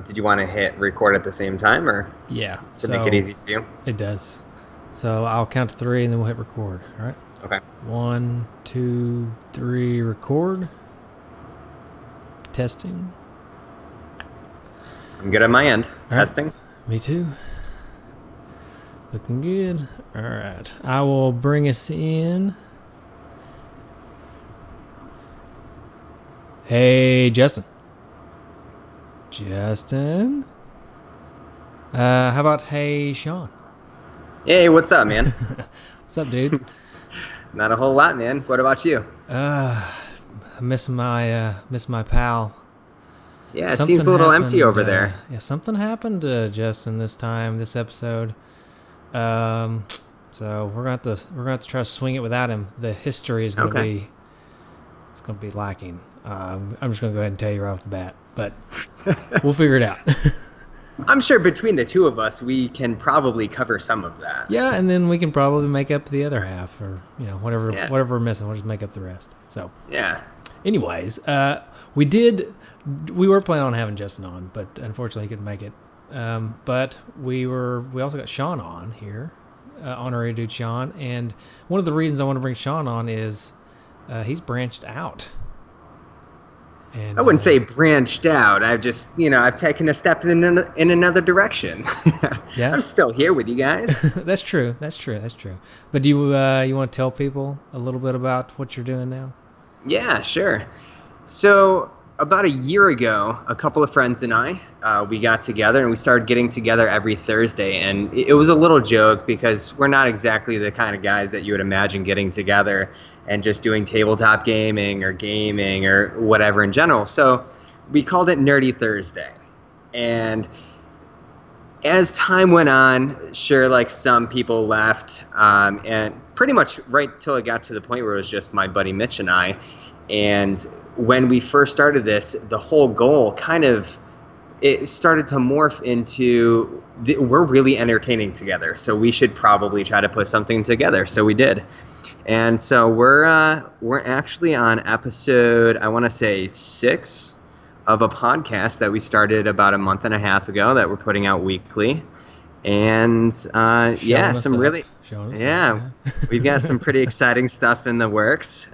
Did you want to hit record at the same time, or Yeah. to make it easy for you? It does. So I'll count to 3 and then we'll hit record. All right. Okay. 1, 2, 3. Record. Testing. I'm good on my end. All Testing. Right. Me too. Looking good. All right. I will bring us in. Hey, Justin. Justin. How about hey, Shaun? Hey, what's up, man? What's up, dude? Not a whole lot, man. What about you? I miss my pal. Yeah, it seems a little empty over there. Yeah, something happened to Justin this episode. So we're gonna have to try to swing it without him. The history is gonna be lacking. I'm just gonna go ahead and tell you right off the bat, but we'll figure it out. I'm sure between the two of us, we can probably cover some of that. Yeah, and then we can probably make up the other half, or whatever we're missing. We'll just make up the rest. So yeah. Anyways, we were planning on having Justin on, but unfortunately he couldn't make it. But we also got Shaun on here, Honorary Dude Shaun, and one of the reasons I want to bring Shaun on is he's branched out. And, I wouldn't say branched out. I've just, I've taken a step in another direction. Yeah, I'm still here with you guys. That's true. But do you want to tell people a little bit about what you're doing now? Yeah, sure. So about a year ago, a couple of friends and I, we got together and we started getting together every Thursday. And it was a little joke because we're not exactly the kind of guys that you would imagine getting together and just doing tabletop gaming or whatever in general. So we called it Nerdy Thursday. And as time went on, sure, like some people left, and pretty much right till it got to the point where it was just my buddy Mitch and I. And when we first started this, the whole goal it started to morph into we're really entertaining together, so we should probably try to put something together. So we did. And so we're actually on episode, I want to say 6 of a podcast that we started about a month and a half ago that we're putting out weekly. And we've got some pretty exciting stuff in the works.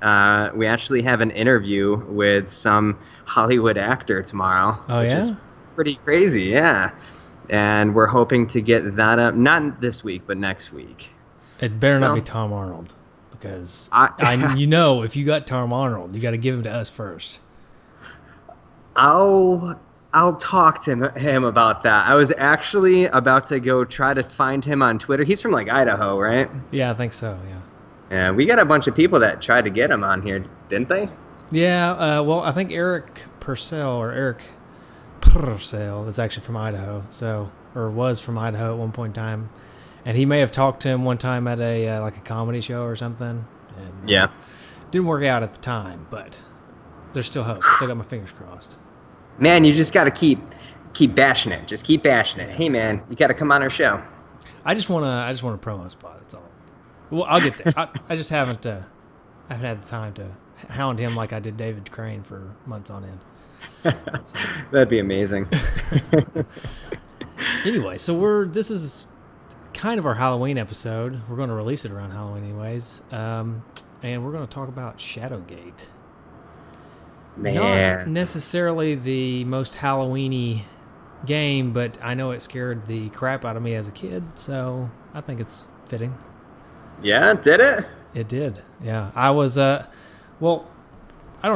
We actually have an interview with some Hollywood actor tomorrow, which is pretty crazy, yeah. And we're hoping to get that up, not this week, but next week. It better not be Tom Arnold, because if you got Tom Arnold, you got to give him to us first. I'll talk to him about that. I was actually about to go try to find him on Twitter. He's from like Idaho, right? Yeah, I think so, yeah. Yeah, we got a bunch of people that tried to get him on here, didn't they? Yeah, well, I think Eric Purcell is actually from Idaho, or was from Idaho at one point in time. And he may have talked to him one time at a like a comedy show or something. And, yeah. Didn't work out at the time, but there's still hope. Still got my fingers crossed. Man, you just got to keep bashing it. Just keep bashing it. Hey, man, you got to come on our show. I just want a promo spot. That's all. Well, I'll get there. I just haven't had the time to hound him like I did David Crane for months on end. So. That'd be amazing. Anyway, so this is kind of our Halloween episode. We're going to release it around Halloween anyways. And we're going to talk about Shadowgate. Man. Not necessarily the most Halloween-y game, but I know it scared the crap out of me as a kid, so I think it's fitting. Yeah, did it? It did, yeah. I was, I don't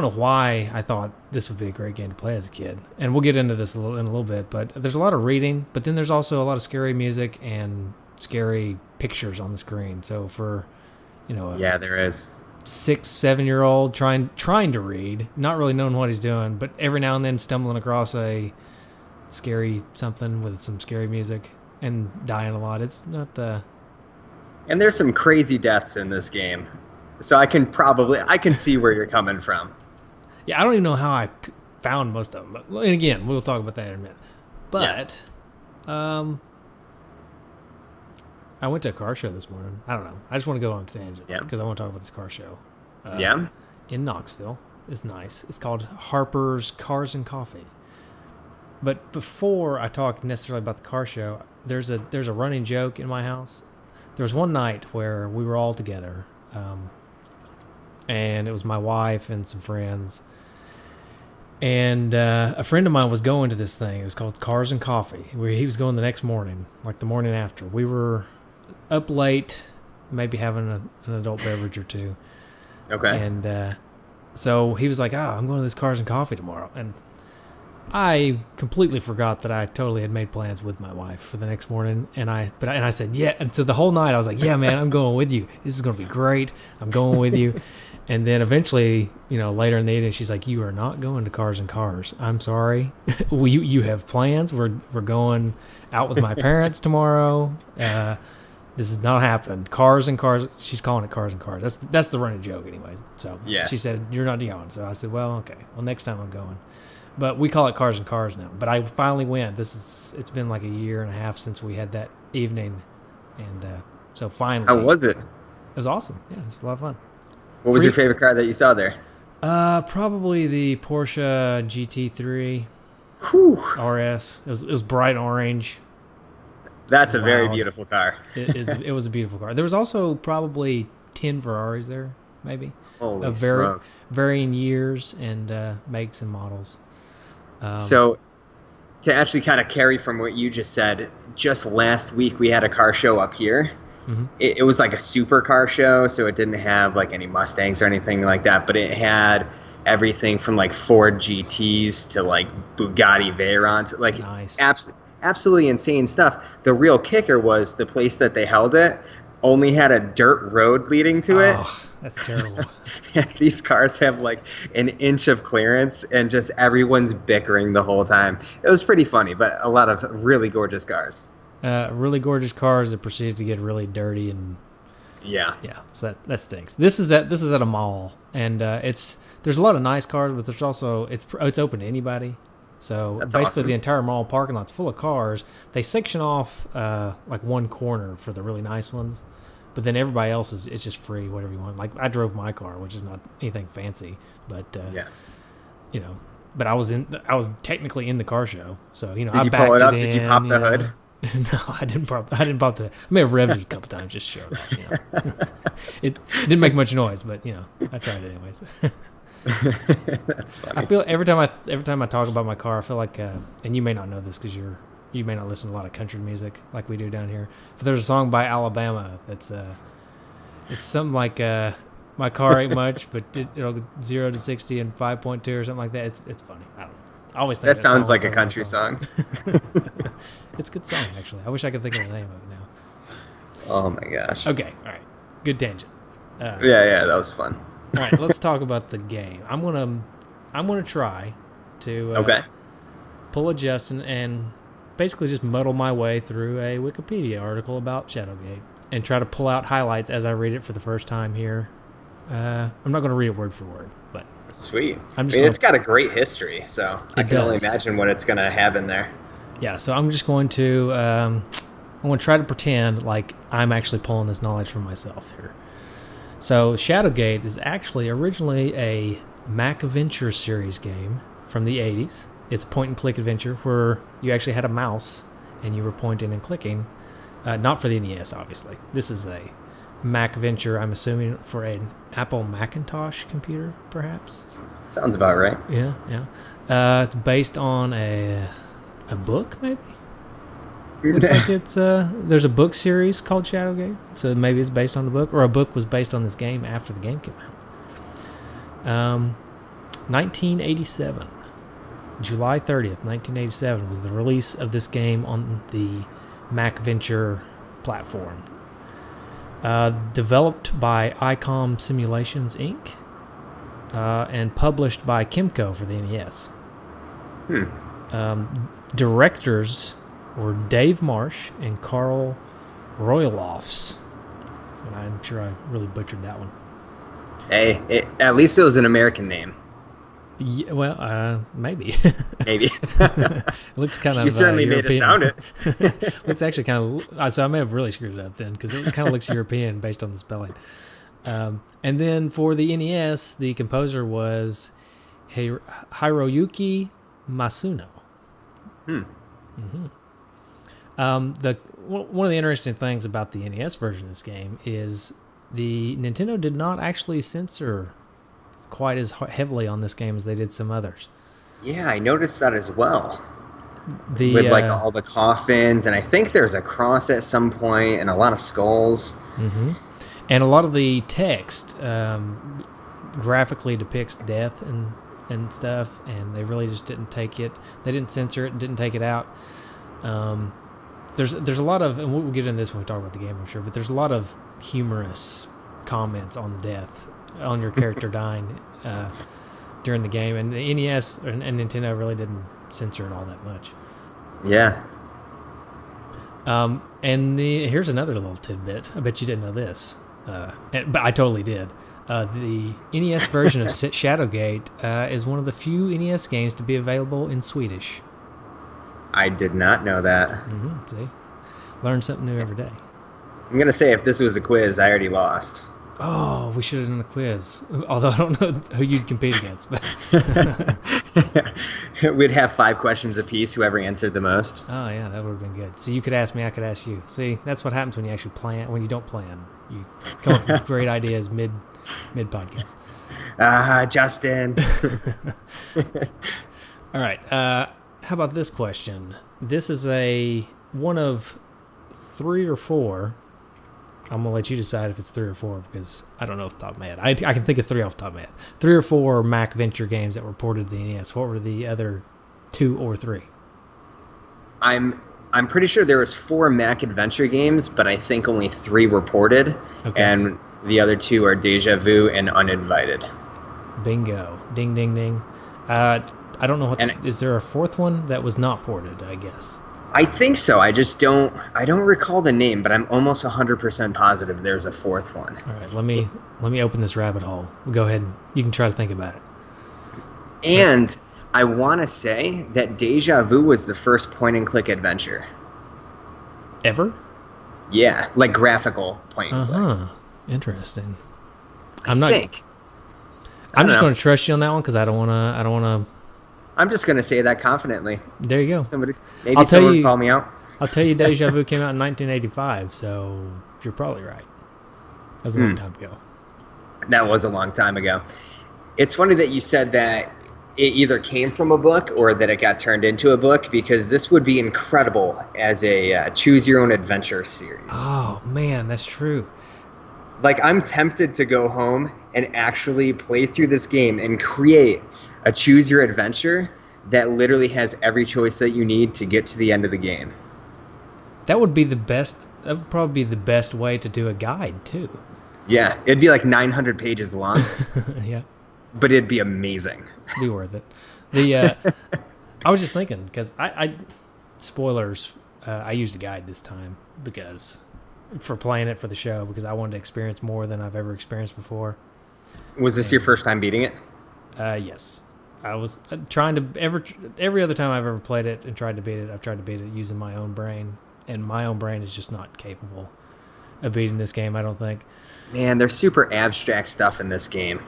know why I thought this would be a great game to play as a kid. And we'll get into this in a little bit, but there's a lot of reading, but then there's also a lot of scary music and scary pictures on the screen. So for, yeah, there is. 6-7-year-old trying to read, not really knowing what he's doing, but every now and then stumbling across a scary something with some scary music and dying a lot. It's not And there's some crazy deaths in this game, so I can see where you're coming from. Yeah, I don't even know how I found most of them, but and again, we'll talk about that in a minute. But I went to a car show this morning. I don't know. I just want to go on a tangent because I want to talk about this car show. In Knoxville. It's nice. It's called Harper's Cars and Coffee. But before I talk necessarily about the car show, there's a running joke in my house. There was one night where we were all together, and it was my wife and some friends. And a friend of mine was going to this thing. It was called Cars and Coffee, where he was going the next morning, like the morning after. We were up late, maybe having an adult beverage or two. Okay. And so he was like, I'm going to this Cars and Coffee tomorrow. And I completely forgot that I totally had made plans with my wife for the next morning. And I said, yeah. And so the whole night I was like, yeah, man, I'm going with you. This is going to be great. I'm going with you. And then eventually, later in the evening, she's like, "You are not going to Cars and Cars. I'm sorry. You have plans. We're going out with my parents tomorrow. This is not happening. Cars and Cars." She's calling it Cars and Cars. That's the running joke, anyway. So yeah. She said, "You're not going." So I said, "Well, okay. Well, next time I'm going." But we call it Cars and Cars now. But I finally went. It's been like a year and a half since we had that evening, and so finally. How was it? It was awesome. Yeah, it was a lot of fun. What was your favorite car that you saw there? Probably the Porsche GT3 RS. It was bright orange. That's a very beautiful car. It was a beautiful car. There was also probably 10 Ferraris there, maybe. Holy smokes. Varying years and makes and models. So, to actually kind of carry from what you just said, just last week we had a car show up here. Mm-hmm. It was like a supercar show, so it didn't have like any Mustangs or anything like that, but it had everything from like Ford GTs to like Bugatti Veyrons, like nice. Absolutely insane stuff. The real kicker was the place that they held it only had a dirt road leading to it. Oh, that's terrible. These cars have like an inch of clearance, and just everyone's bickering the whole time. It was pretty funny, but a lot of really gorgeous cars. Really gorgeous cars that proceeded to get really dirty and yeah. So that stinks. This is at a mall, and there's a lot of nice cars, but there's also it's open to anybody. So that's basically awesome. The entire mall parking lot's full of cars. They section off like one corner for the really nice ones, but then everybody else it's just free, whatever you want. Like I drove my car, which is not anything fancy, but but I was technically in the car show, so Did I you backed pull it up? in, Did you pop the hood? No, I didn't pop the. I may have revved it a couple times, just showed off. It didn't make much noise, but I tried it anyways. That's funny. I feel every time I talk about my car, I feel like, and you may not know this because you may not listen to a lot of country music like we do down here. But there's a song by Alabama that's it's something like my car ain't much, but it'll go 0 to 60 in 5.2 or something like that. It's funny. I don't know. I always think that sounds like a country song. It's a good song, actually. I wish I could think of the name of it now. Oh my gosh. Okay, all right. Good tangent. Yeah, that was fun. All right, let's talk about the game. I'm gonna try to pull a Justin and basically just muddle my way through a Wikipedia article about Shadowgate and try to pull out highlights as I read it for the first time here. I'm not going to read it word for word, but sweet. It's got a great history, so I can only imagine what it's going to have in there. Yeah, so I'm just going to I'm going to try to pretend like I'm actually pulling this knowledge from myself here. So Shadowgate is actually originally a MacAdventure series game from the 80s. It's a point-and-click adventure where you actually had a mouse and you were pointing and clicking. Not for the NES, obviously. This is a MacAdventure, I'm assuming, for an Apple Macintosh computer, perhaps? Sounds about right. Yeah. It's based on a book, maybe? Looks like it's there's a book series called Shadowgate, so maybe it's based on the book, or a book was based on this game after the game came out. 1987, July 30th, 1987 was the release of this game on the MacVenture platform. Developed by ICOM Simulations Inc. And published by Kimco for the NES. Directors were Dave Marsh and Carl Royalofs. And I'm sure I really butchered that one. Hey, at least it was an American name. Yeah, well, maybe. Maybe. It looks kind of You certainly European. made it sound it. Looks actually kind of... So I may have really screwed it up then, because it kind of looks European based on the spelling. And then for the NES, the composer was Hiroyuki Masuno. Hmm. One of the interesting things about the NES version of this game is the Nintendo did not actually censor quite as heavily on this game as they did some others. Yeah, I noticed that as well. The With like all the coffins, and I think there's a cross at some point, and a lot of skulls. and a lot of the text graphically depicts death and stuff, and they really just didn't take it. They didn't censor it, didn't take it out. There's a lot of, and we'll get into this when we talk about the game, I'm sure, but there's a lot of humorous comments on death, on your character dying during the game, and the NES and Nintendo really didn't censor it all that much. Yeah. And here's another little tidbit. I bet you didn't know this, but I totally did. The NES version of Shadowgate is one of the few NES games to be available in Swedish. I did not know that. See? Learn something new every day. I'm going to say if this was a quiz, I already lost. Oh, we should have done a quiz. Although I don't know who you'd compete against. But We'd have 5 questions apiece, whoever answered the most. Oh, yeah, that would have been good. So you could ask me, I could ask you. See, that's what happens when you actually plan. When you don't plan, you come up with great ideas mid podcast. Justin. All right. How about this question? This is one of 3 or 4. I'm going to let you decide if it's 3 or 4 because I don't know off the top of my head. I can think of 3 off the top of my head. 3 or 4 Mac Venture games that were ported to the NES. What were the other 2 or 3? I'm pretty sure there was 4 Mac Adventure games, but I think only 3 were ported, and the other 2 are Deja Vu and Uninvited. Bingo. Ding, ding, ding. I don't know is there a 4th one that was not ported, I guess? I think so. I don't recall the name, but I'm almost 100% positive there's a 4th one. All right, let me open this rabbit hole. Go ahead. You can try to think about it. And I want to say that Deja Vu was the first point-and-click adventure. Ever? Yeah, like graphical point-and-click. Interesting. I'm just going to trust you on that one because I don't want to. I'm just going to say that confidently. There you go. Someone will call me out. I'll tell you Deja Vu came out in 1985, so you're probably right. That was a long time ago. That was a long time ago. It's funny that you said that it either came from a book or that it got turned into a book, because this would be incredible as a choose-your-own-adventure series. Oh, man, that's true. Like, I'm tempted to go home and actually play through this game and create a choose-your-adventure that literally has every choice that you need to get to the end of the game. That would be the best. That would probably be the best way to do a guide, too. Yeah, it'd be like 900 pages long. Yeah. But it'd be amazing. Be worth it. I was just thinking, because spoilers, I used a guide this time for playing it for the show, because I wanted to experience more than I've ever experienced before. Was this your first time beating it? Yes. I was trying to, every other time I've ever played it and tried to beat it, I've tried to beat it using my own brain, and my own brain is just not capable of beating this game, I don't think. Man, there's super abstract stuff in this game.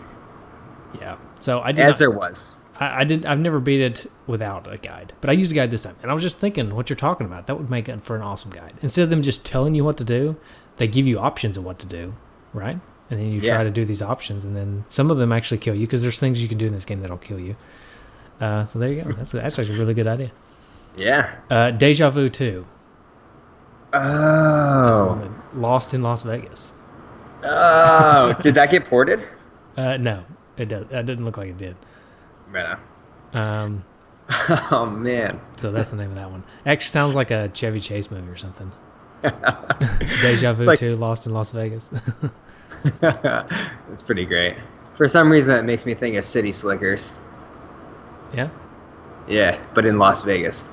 Yeah. So I did. There was. I've never beat it without a guide, but I used a guide this time, and I was just thinking what you're talking about. That would make it for an awesome guide. Instead of them just telling you what to do, they give you options of what to do, right? And then you try to do these options, and then some of them actually kill you, because there's things you can do in this game that'll kill you. So there you go. That's actually a really good idea. Yeah. Deja Vu 2. Oh. That's the one that Lost in Las Vegas. Oh. Did that get ported? No, it does. It didn't look like it did. Right. Oh man. So that's the name of that one. Actually sounds like a Chevy Chase movie or something. Deja Vu 2, Lost in Las Vegas. That's pretty great. For some reason, that makes me think of City Slickers. Yeah? Yeah, but in Las Vegas.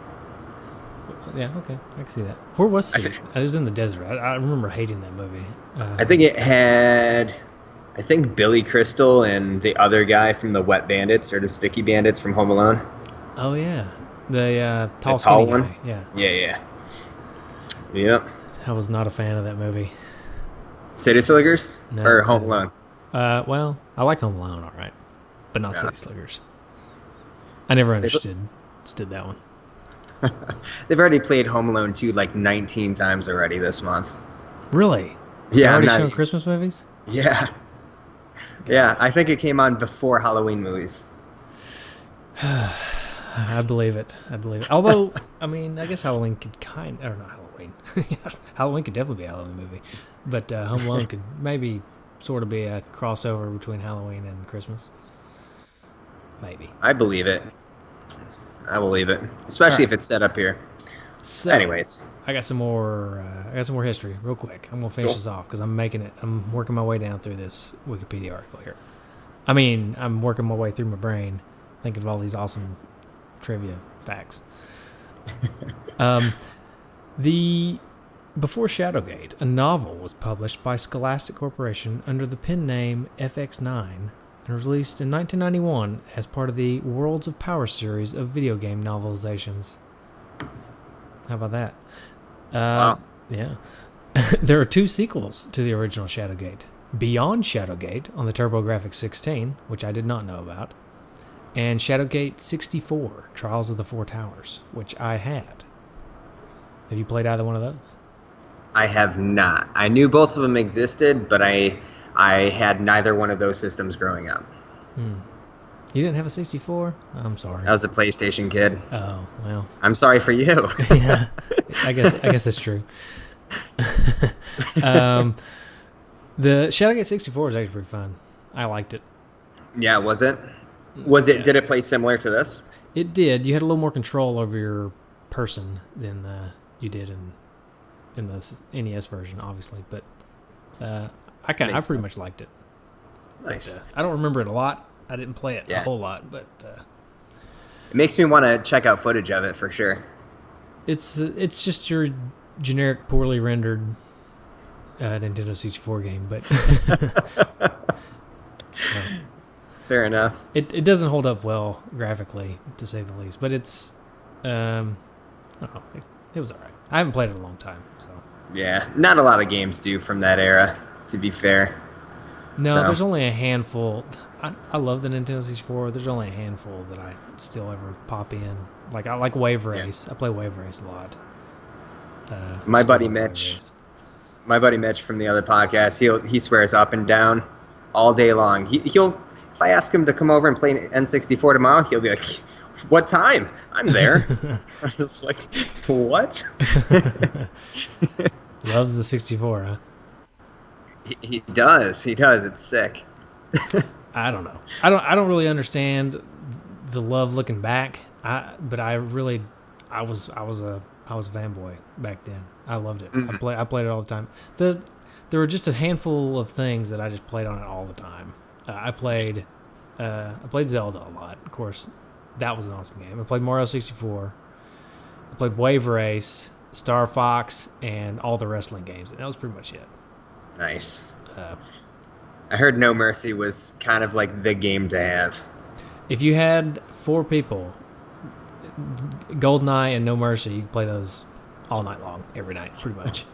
Yeah, okay. I can see that. Where was City? I was in the desert. I remember hating that movie. I think it had... I think Billy Crystal and the other guy from the Wet Bandits, or the Sticky Bandits from Home Alone. Oh, yeah. The tall one? Guy. Yeah. Yeah. Yep. I was not a fan of that movie. City Slickers? No, or Home Alone? Well, I like Home Alone, all right. But not City Slickers. I never understood that one. They've already played Home Alone 2 like 19 times already this month. Really? They're Yeah, I'm already not. showing Christmas movies? Yeah, yeah. I think it came on before Halloween movies. I believe it. I believe it. Although, I mean, I guess Halloween could or not Halloween. Halloween could definitely be a Halloween movie. But Home Alone could maybe sort of be a crossover between Halloween and Christmas. Maybe. I believe it. I believe it, All especially right. if it's set up here. So, Anyways, I got some more. I got some more history, real quick. I'm gonna finish Cool. this off because I'm making it. I'm working my way down through this Wikipedia article here. I mean, I'm working my way through my brain, thinking of all these awesome trivia facts. The Before Shadowgate, a novel was published by Scholastic Corporation under the pen name FX9 and released in 1991 as part of the Worlds of Power series of video game novelizations. How about that? Wow. Yeah. There are 2 sequels to the original Shadowgate. Beyond Shadowgate on the TurboGrafx 16, which I did not know about, and Shadowgate 64, Trials of the Four Towers, which I had. Have you played either one of those? I have not. I knew both of them existed, but I had neither one of those systems growing up. You didn't have a 64? I'm sorry. I was a PlayStation kid. Oh, well. I'm sorry for you. Yeah. I guess that's true. The Shadowgate 64 was actually pretty fun. I liked it. Yeah, was it? Was it? Yeah. Did it play similar to this? It did. You had a little more control over your person than you did in the NES version, obviously. But I pretty sense. much liked it. Nice. But, I don't remember it a lot. I didn't play it a Yeah. whole lot, but It makes me want to check out footage of it for sure. it's just your generic, poorly rendered Nintendo 64 game. But Fair enough. it doesn't hold up well graphically, to say the least. But it's I don't know. It was all right. I haven't played it in a long time, so. Yeah, not a lot of games do from that era, to be fair. No, So- there's only a handful. I love the Nintendo 64. There's only a handful that I still ever pop in. Like I like Wave Race. I play Wave Race a lot. My Still buddy like Wave Mitch. Race. My buddy Mitch from the other podcast, he swears up and down all day long. He'll if I ask him to come over and play N64 tomorrow, he'll be like, "What time? I'm there." I'm just like, "What?" Loves the 64, huh? He does. He does. It's sick. I don't know. I don't really understand the love looking back. But I was a fanboy back then. I loved it. Mm-hmm. I played it all the time. There were just a handful of things that I just played on it all the time. I played Zelda a lot. Of course, that was an awesome game. I played Mario 64. I played Wave Race, Star Fox, and all the wrestling games. And that was pretty much it. Nice. I heard No Mercy was kind of like the game to have. If you had 4 people, GoldenEye and No Mercy, you could play those all night long, every night, pretty much.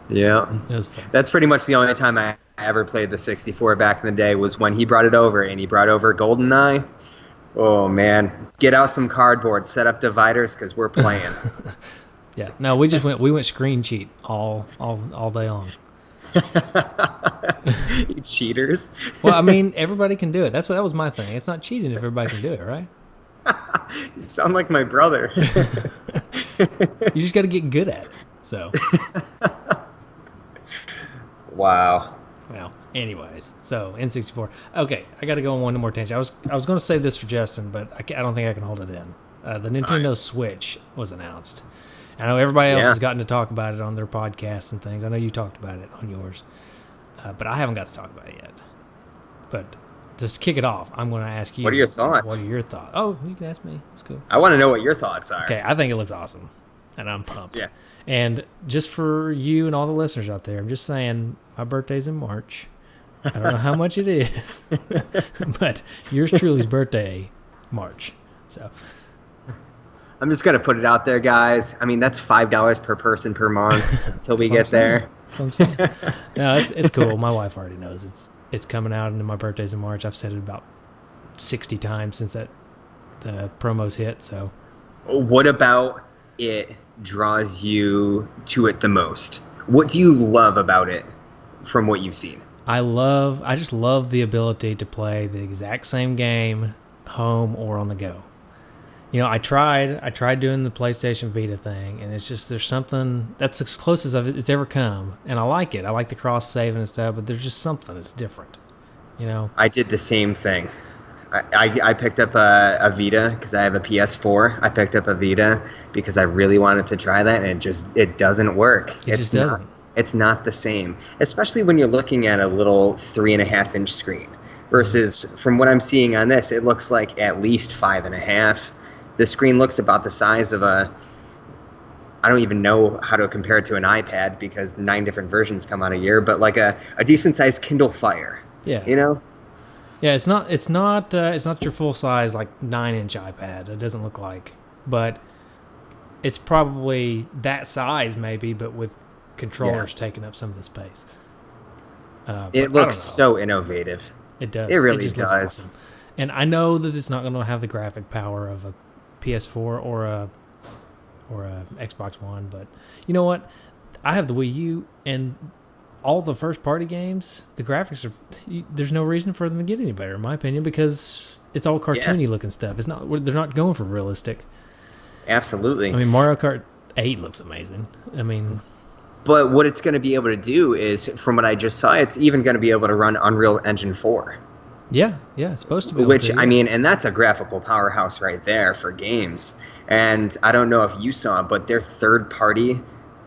Yeah. It was fun. That's pretty much the only time I ever played the 64 back in the day was when he brought it over, and he brought over GoldenEye. Oh, man. Get out some cardboard, set up dividers, because we're playing. Yeah. No, we went screen cheat all day long. You cheaters. Well, I mean, everybody can do it. That was my thing. It's not cheating if everybody can do it, right? You sound like my brother. You just got to get good at it. So, Wow. well, anyways, so N64. Okay, I got to go on one more tangent. I was going to save this for Justin, but I don't think I can hold it in. The Nintendo Switch was announced. I know everybody else has gotten to talk about it on their podcasts and things. I know you talked about it on yours, but I haven't got to talk about it yet. But just to kick it off, I'm going to ask you. What are your thoughts? What are your thoughts? Oh, you can ask me. That's cool. I want to know what your thoughts are. Okay, I think it looks awesome, and I'm pumped. Yeah. And just for you and all the listeners out there, I'm just saying my birthday's in March. I don't know how much it is, but yours truly's birthday, March. So I'm just going to put it out there, guys. I mean, that's $5 per person per month until we get there. That's what I'm saying. No, it's cool. My wife already knows it's coming out, and my birthday's in March. I've said it about 60 times since the promos hit. So What about it draws you to it the most? What do you love about it from what you've seen? I just love the ability to play the exact same game home or on the go. I tried doing the PlayStation Vita thing, and it's just there's something that's as close as it's ever come, and I like it. I like the cross saving and stuff, but there's just something that's different. You know? I did the same thing. I picked up a Vita because I have a PS4. I picked up a Vita because I really wanted to try that, and it doesn't work. It just doesn't. It's not the same, especially when you're looking at a little 3.5-inch screen versus from what I'm seeing on this, it looks like at least 5.5. The screen looks about the size of I don't even know how to compare it to an iPad because 9 different versions come out a year, but like a decent sized Kindle Fire. Yeah. You know? Yeah, it's not your full size like 9-inch iPad. It doesn't look like, but it's probably that size maybe, but with controllers taking up some of the space. It looks so innovative. It does. It really just does. Looks awesome. And I know that it's not going to have the graphic power of a PS4 or a Xbox One, but you know what? I have the Wii U, and all the first-party games, the graphics there's no reason for them to get any better, in my opinion, because it's all cartoony-looking stuff. They're not going for realistic. Absolutely. I mean, Mario Kart 8 looks amazing. I mean, but what it's going to be able to do is, from what I just saw, it's even going to be able to run Unreal Engine 4. Yeah, it's supposed to be. I mean, and that's a graphical powerhouse right there for games. And I don't know if you saw, but their third-party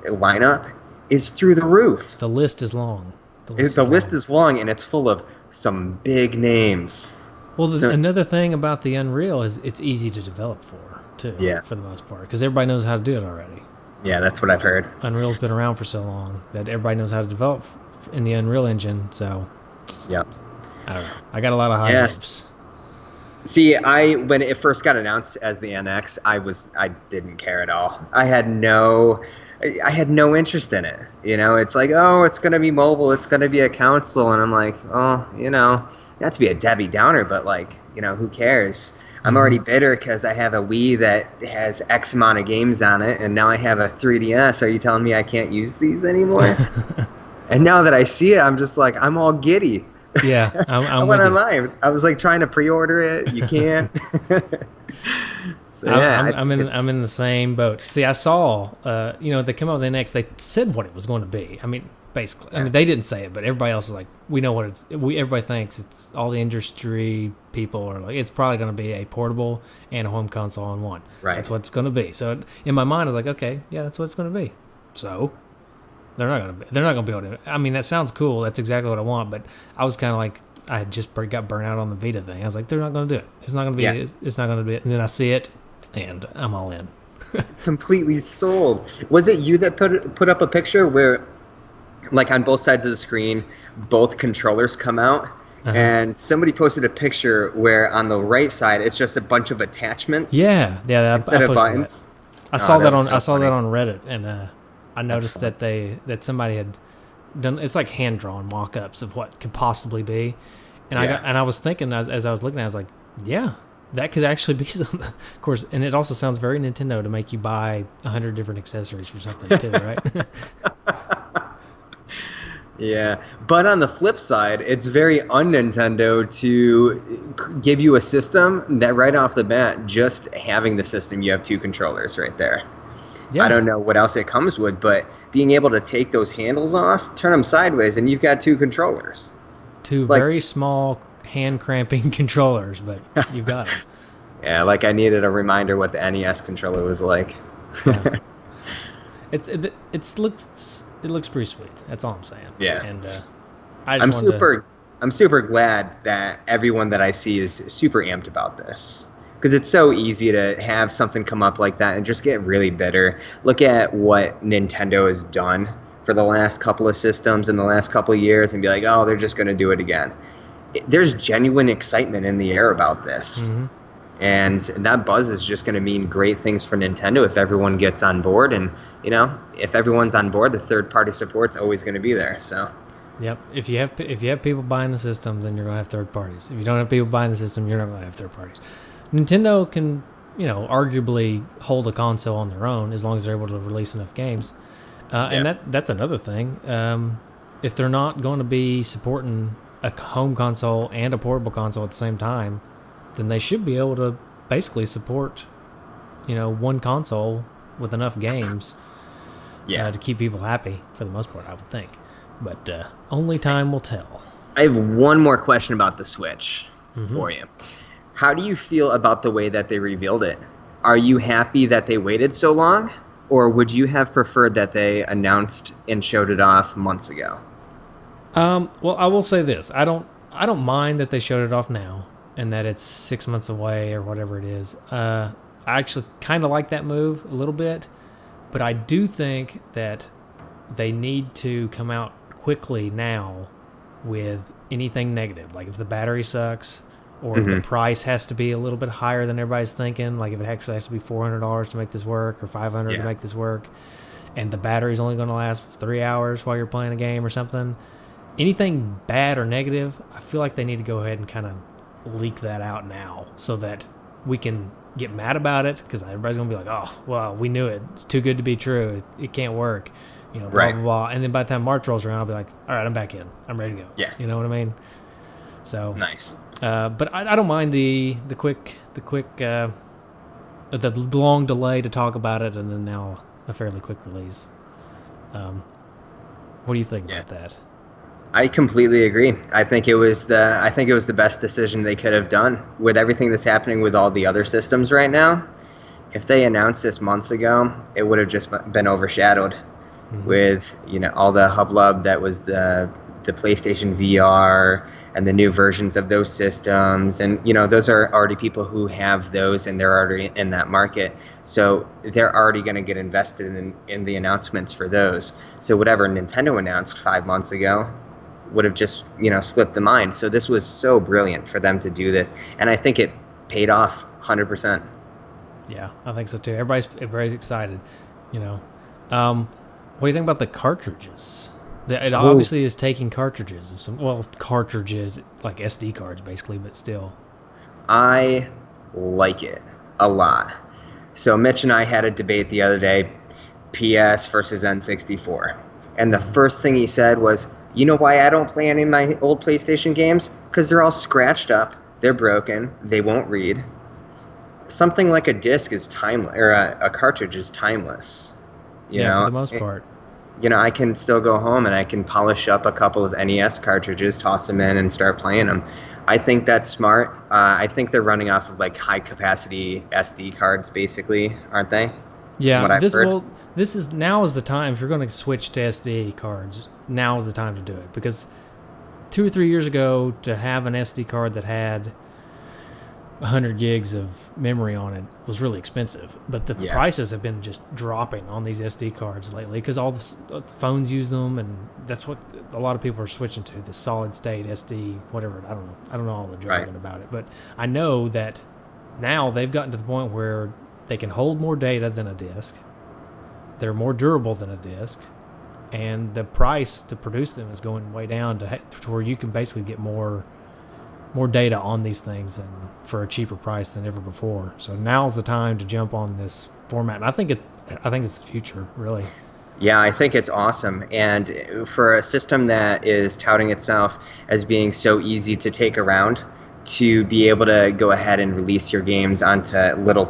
lineup is through the roof. The list is long. The list is long, and it's full of some big names. Well, another thing about the Unreal is it's easy to develop for, too, for the most part, because everybody knows how to do it already. Yeah, that's what I've heard. Unreal's been around for so long that everybody knows how to develop in the Unreal Engine, so... Yep. I don't know. I got a lot of high hopes. See, when it first got announced as the NX, I didn't care at all. I had no interest in it. You know, it's like, oh, it's going to be mobile, it's going to be a console, and I'm like, oh, you know, not to be a Debbie Downer, but like, you know, who cares? I'm already bitter because I have a Wii that has X amount of games on it, and now I have a 3DS. Are you telling me I can't use these anymore? And now that I see it, I'm just like, I'm all giddy. Yeah, I'm what am I? I was like trying to pre-order it. You can't. So yeah, I'm in the same boat. See, I saw, they come out with the NX. They said what it was going to be. I mean, basically, I mean, they didn't say it, but everybody else is like, we know what everybody thinks. It's all the industry people are like, it's probably going to be a portable and a home console in one. Right. That's what it's going to be. So in my mind, I was like, okay, yeah, that's what it's going to be. So. They're not gonna be able to. I mean, that sounds cool. That's exactly what I want. But I was kind of like, I had just got burnt out on the Vita thing. I was like, they're not gonna do it. It's not gonna be. Yeah. It's not gonna be. And then I see it, and I'm all in. Completely sold. Was it you that put up a picture where, like, on both sides of the screen, both controllers come out, and somebody posted a picture where on the right side it's just a bunch of attachments. Yeah. Instead of buttons. That. I saw that on Reddit, and. I noticed that somebody had done. It's like hand drawn mock-ups of what could possibly be, and I was thinking as I was looking at it, I was like, yeah, that could actually be something. Of course, and it also sounds very Nintendo to make you buy 100 different accessories for something too, right? Yeah, but on the flip side, it's very un-Nintendo to give you a system that right off the bat, just having the system, you have 2 controllers right there. Yeah. I don't know what else it comes with, but being able to take those handles off, turn them sideways, and you've got 2 controllers. 2 very small hand-cramping controllers, but you've got them. Yeah, like I needed a reminder what the NES controller was like. Yeah. It looks pretty sweet. That's all I'm saying. Yeah. And I'm super glad that everyone that I see is super amped about this. Because it's so easy to have something come up like that and just get really bitter. Look at what Nintendo has done for the last couple of systems in the last couple of years and be like, oh, they're just going to do it again. There's genuine excitement in the air about this. Mm-hmm. And that buzz is just going to mean great things for Nintendo if everyone gets on board. And, you know, if everyone's on board, the third-party support's always going to be there. So. Yep. If you have people buying the system, then you're going to have third parties. If you don't have people buying the system, you're not going to have third parties. Nintendo can arguably hold a console on their own as long as they're able to release enough games. And that's another thing. If they're not going to be supporting a home console and a portable console at the same time, then they should be able to basically support, one console with enough games to keep people happy for the most part, I would think. But only time will tell. I have one more question about the Switch for you. How do you feel about the way that they revealed it? Are you happy that they waited so long? Or would you have preferred that they announced and showed it off months ago? Well, I will say this. I don't mind that they showed it off now and that it's 6 months away or whatever it is. I actually kind of like that move a little bit, but I do think that they need to come out quickly now with anything negative. Like if the battery sucks, or if the price has to be a little bit higher than everybody's thinking, like if it actually has to be $400 to make this work or $500 to make this work, and the battery's only going to last 3 hours while you're playing a game or something, anything bad or negative, I feel like they need to go ahead and kind of leak that out now so that we can get mad about it, because everybody's going to be like, oh, well, we knew it. It's too good to be true. It can't work. Blah, blah, blah. And then by the time March rolls around, I'll be like, all right, I'm back in. I'm ready to go. Yeah. You know what I mean? So nice. But I don't mind the long delay to talk about it, and then now a fairly quick release. What do you think about that? I completely agree. I think it was the best decision they could have done with everything that's happening with all the other systems right now. If they announced this months ago, it would have just been overshadowed with all the hubbub that was the PlayStation VR and the new versions of those systems, and those are already people who have those and they're already in that market, so they're already going to get invested in the announcements for those. So whatever Nintendo announced 5 months ago would have just slipped the mind. So this was so brilliant for them to do this, and I think it paid off 100%. Yeah, I think so too. Everybody's excited. What do you think about the cartridges? It obviously is taking cartridges of cartridges like SD cards basically, but still. I like it a lot. So Mitch and I had a debate the other day, PS versus N64. And the first thing he said was, you know why I don't play any of my old PlayStation games? Because they're all scratched up, they're broken, they won't read. Something like a disc is timeless, or a cartridge is timeless. For the most part. I can still go home and I can polish up a couple of NES cartridges, toss them in, and start playing them. I think that's smart. I think they're running off of like high capacity SD cards, basically, aren't they? Yeah. Now is the time. If you're going to switch to SD cards, now is the time to do it, because 2 or 3 years ago, to have an SD card that had 100 gigs of memory on it was really expensive, but the prices have been just dropping on these SD cards lately because all the phones use them, and that's what a lot of people are switching to, the solid state SD, whatever. I don't know all the jargon about it, but I know that now they've gotten to the point where they can hold more data than a disc, they're more durable than a disc, and the price to produce them is going way down to where you can basically get more data on these things and for a cheaper price than ever before. So now's the time to jump on this format. And I think it's the future, really. Yeah, I think it's awesome. And for a system that is touting itself as being so easy to take around, to be able to go ahead and release your games onto little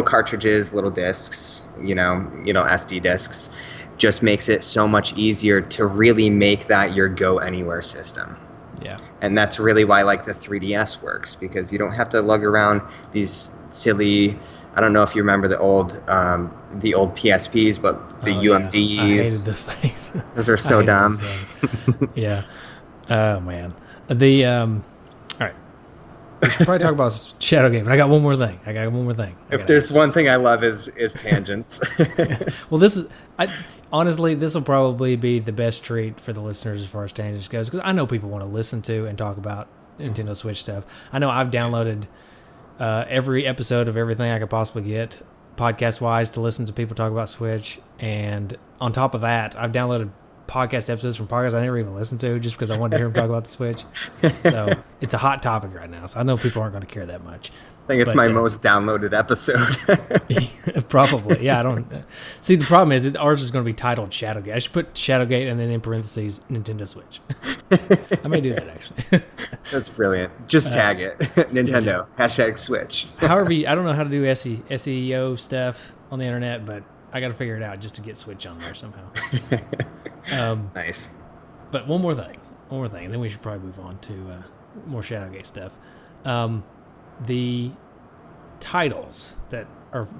cartridges, little discs, SD discs, just makes it so much easier to really make that your go anywhere system. Yeah. And that's really why like the 3DS works, because you don't have to lug around these silly, I don't know if you remember the old PSPs, but the UMDs. Yeah. I hated those things. Those are so dumb. Yeah. Oh man. All right. We should probably talk about Shadowgate, but I got one more thing. If there's one thing I love is tangents. Well, honestly, this will probably be the best treat for the listeners as far as tangents goes, because I know people want to listen to and talk about Nintendo Switch stuff. I know I've downloaded every episode of everything I could possibly get, podcast-wise, to listen to people talk about Switch. And on top of that, I've downloaded podcast episodes from podcasts I never even listened to just because I wanted to hear them talk about the Switch. So it's a hot topic right now. So I know people aren't going to care that much. think it's But my most downloaded episode. probably, yeah. I don't see the problem is ours is going to be titled Shadowgate. I should put Shadowgate and then in parentheses Nintendo Switch. I may do that actually. That's brilliant. Just tag it. Nintendo. #Switch. However, I don't know how to do SEO stuff on the internet, but I got to figure it out just to get Switch on there somehow. Nice. But one more thing, and then we should probably move on to more Shadowgate stuff. The titles that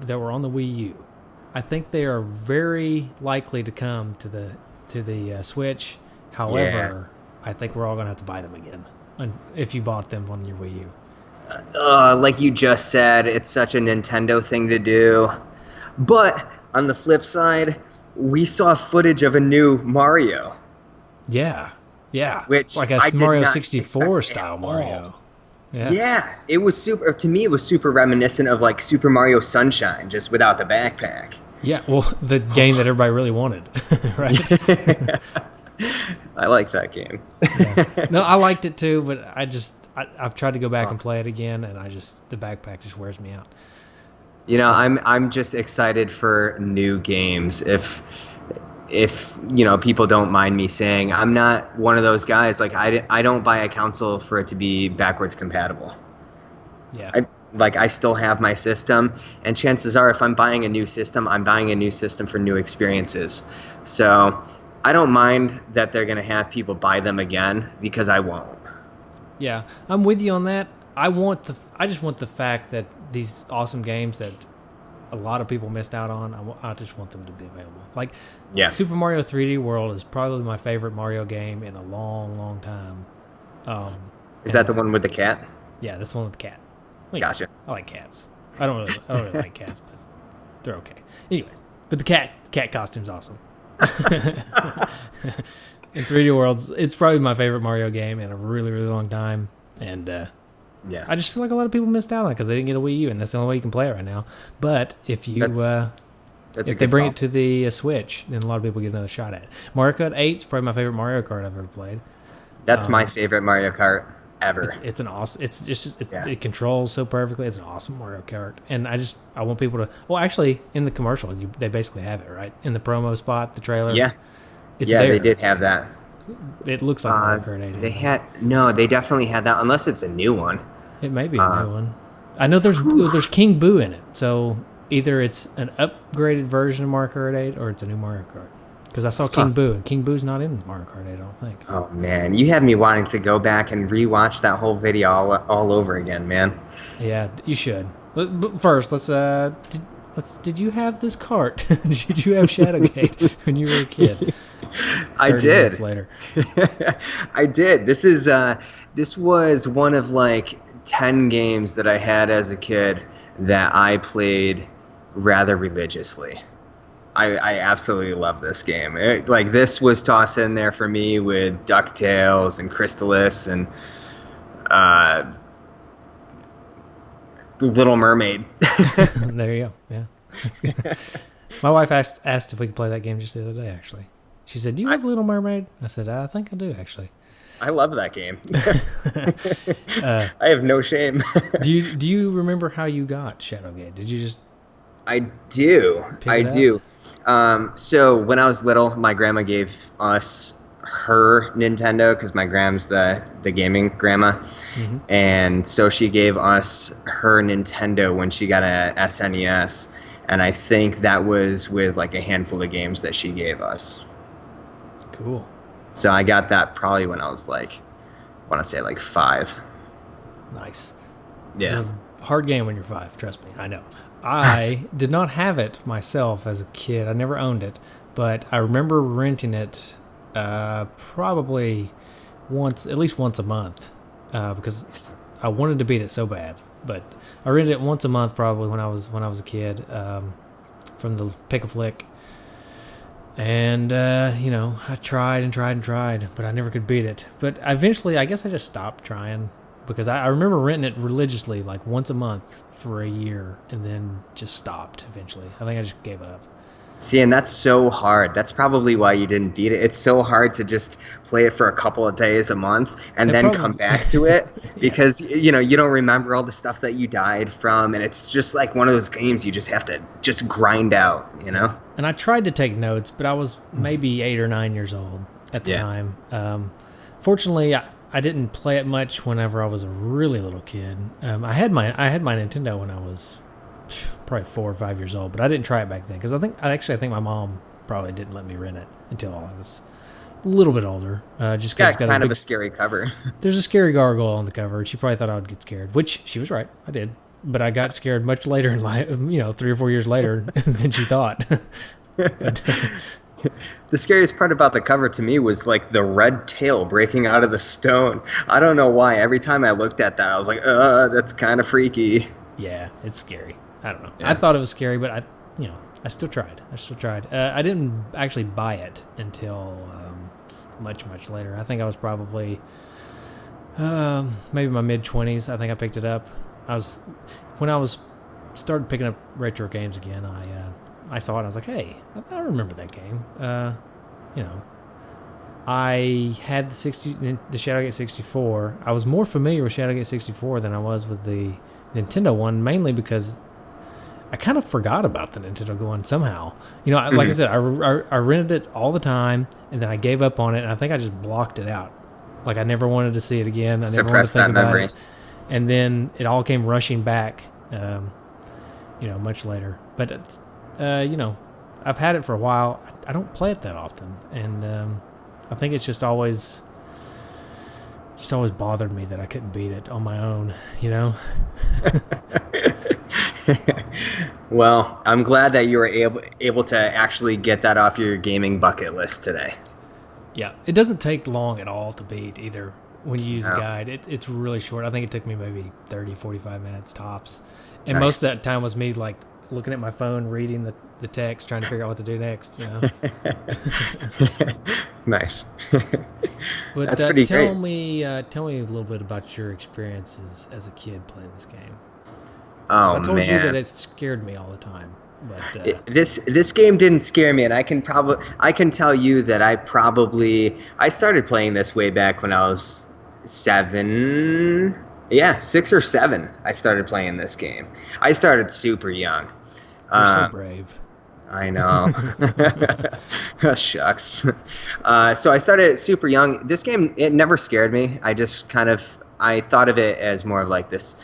were on the Wii U, I think they are very likely to come to the Switch. However, I think we're all gonna have to buy them again, if you bought them on your Wii U. Like you just said, it's such a Nintendo thing to do. But on the flip side, we saw footage of a new Mario. Yeah. Which like a Mario 64 style Mario. Yeah, it was super. To me, it was super reminiscent of like Super Mario Sunshine, just without the backpack. Yeah, well, the game that everybody really wanted, right? I like that game. Yeah. No, I liked it too, but I've tried to go back and play it again, and the backpack just wears me out. You know, I'm just excited for new games. If you know, people don't mind me saying, I'm not one of those guys. Like I don't buy a console for it to be backwards compatible. Yeah. I still have my system, and chances are, if I'm buying a new system, I'm buying a new system for new experiences. So I don't mind that they're gonna have people buy them again, because I won't. Yeah, I'm with you on that. I just want the fact that these awesome games that a lot of people missed out on, I just want them to be available. Like, Super Mario 3D World is probably my favorite Mario game in a long, long time. Is that the one with the cat? Yeah, this one with the cat. Well, gotcha. I like cats. I don't really like cats, but they're okay. Anyways, but the cat costume's awesome. In 3D Worlds, it's probably my favorite Mario game in a really, really long time, and I just feel like a lot of people missed out on it because they didn't get a Wii U, and that's the only way you can play it right now. But if they bring it to the Switch, then a lot of people get another shot at it. Mario Kart 8 is probably my favorite Mario Kart I've ever played. That's my favorite Mario Kart ever. It's an awesome. It controls so perfectly. It's an awesome Mario Kart, and I want people to. Well, actually, in the commercial, they basically have it right in the promo spot, the trailer. Yeah, it's there. They did have that. It looks like Mario Kart 8. They definitely had that, unless it's a new one. It may be a new one. I know there's King Boo in it, so either it's an upgraded version of Mario Kart 8 or it's a new Mario Kart. Because I saw King Boo, and King Boo's not in Mario Kart 8, I don't think. Oh man, you have me wanting to go back and rewatch that whole video all over again, man. Yeah, you should. But first, did you have this cart? Did you have Shadowgate when you were a kid? I did. Later. I did. This was one of like 10 games that I had as a kid that I played rather religiously. I absolutely love this game. This was tossed in there for me with DuckTales and Crystalis and Little Mermaid. There you go. Yeah. My wife asked if we could play that game just the other day, actually. She said, "Do you have Little Mermaid?" I said, "I think I do, actually." I love that game. I have no shame. Do you remember how you got Shadowgate? Did you just... I do. So when I was little, my grandma gave us her Nintendo, because my grandma's the gaming grandma. Mm-hmm. And so she gave us her Nintendo when she got a SNES. And I think that was with like a handful of games that she gave us. Cool. So I got that probably when I was like, I want to say like 5. Nice. Yeah. It's a hard game when you're 5, trust me. I know. I did not have it myself as a kid. I never owned it, but I remember renting it probably at least once a month, because I wanted to beat it so bad. But I rented it once a month probably when I was a kid, from the Pick-a-Flick. And I tried and tried and tried, but I never could beat it. But eventually, I guess I just stopped trying. Because I remember renting it religiously, like once a month for a year, and then just stopped eventually. I think I just gave up. See, and that's so hard. That's probably why you didn't beat it. It's so hard to just play it for a couple of days, a month, and It then come probably, back to it yeah, because you don't remember all the stuff that you died from, and it's just like one of those games you just have to just grind out, you know? and I tried to take notes, but I was maybe 8 or 9 years old at the Yeah. time. Fortunately, I didn't play it much whenever I was a really little kid. I had my Nintendo when I was probably 4 or 5 years old, but I didn't try it back then because I think my mom probably didn't let me rent it until I was a little bit older. Just because It's got kind of a scary cover. there's a scary gargoyle on the cover, and she probably thought I would get scared, which she was right. I did, but I got scared much later in life. 3 or 4 years later than she thought. But, The scariest part about the cover to me was like the red tail breaking out of the stone. I don't know why. Every time I looked at that, I was like, that's kind of freaky. yeah, it's scary. I don't know. Yeah. I thought it was scary, but I still tried. I didn't actually buy it until much later. I think I was probably maybe my mid-20s. I think I picked it up. When I was started picking up retro games again. I saw it. And I was like, hey, I remember that game. I had the Shadowgate 64. I was more familiar with Shadowgate 64 than I was with the Nintendo one, mainly because I kind of forgot about the Nintendo one somehow. Like I said, I rented it all the time, and then I gave up on it, and I think I just blocked it out. Like, I never wanted to see it again. I never wanted to think about it. And then it all came rushing back, much later. But it's, I've had it for a while. I don't play it that often, and I think it's just always bothered me that I couldn't beat it on my own. Well, I'm glad that you were able to actually get that off your gaming bucket list today. Yeah, it doesn't take long at all to beat either when you use No. a guide. It's really short. I think it took me maybe 30, 45 minutes tops. And Nice. most of that time was me like looking at my phone, reading the text, trying to figure out what to do next. Nice. But That's pretty tell great. me a little bit about your experiences as a kid playing this game. Oh, I told man. you that it scared me all the time. But This game didn't scare me, and I can tell you that I started playing this way back when I was 7. Yeah, 6 or 7. I started playing this game. I started super young. you're so brave. I know. Shucks. So I started super young. This game, it never scared me. I thought of it as more of like this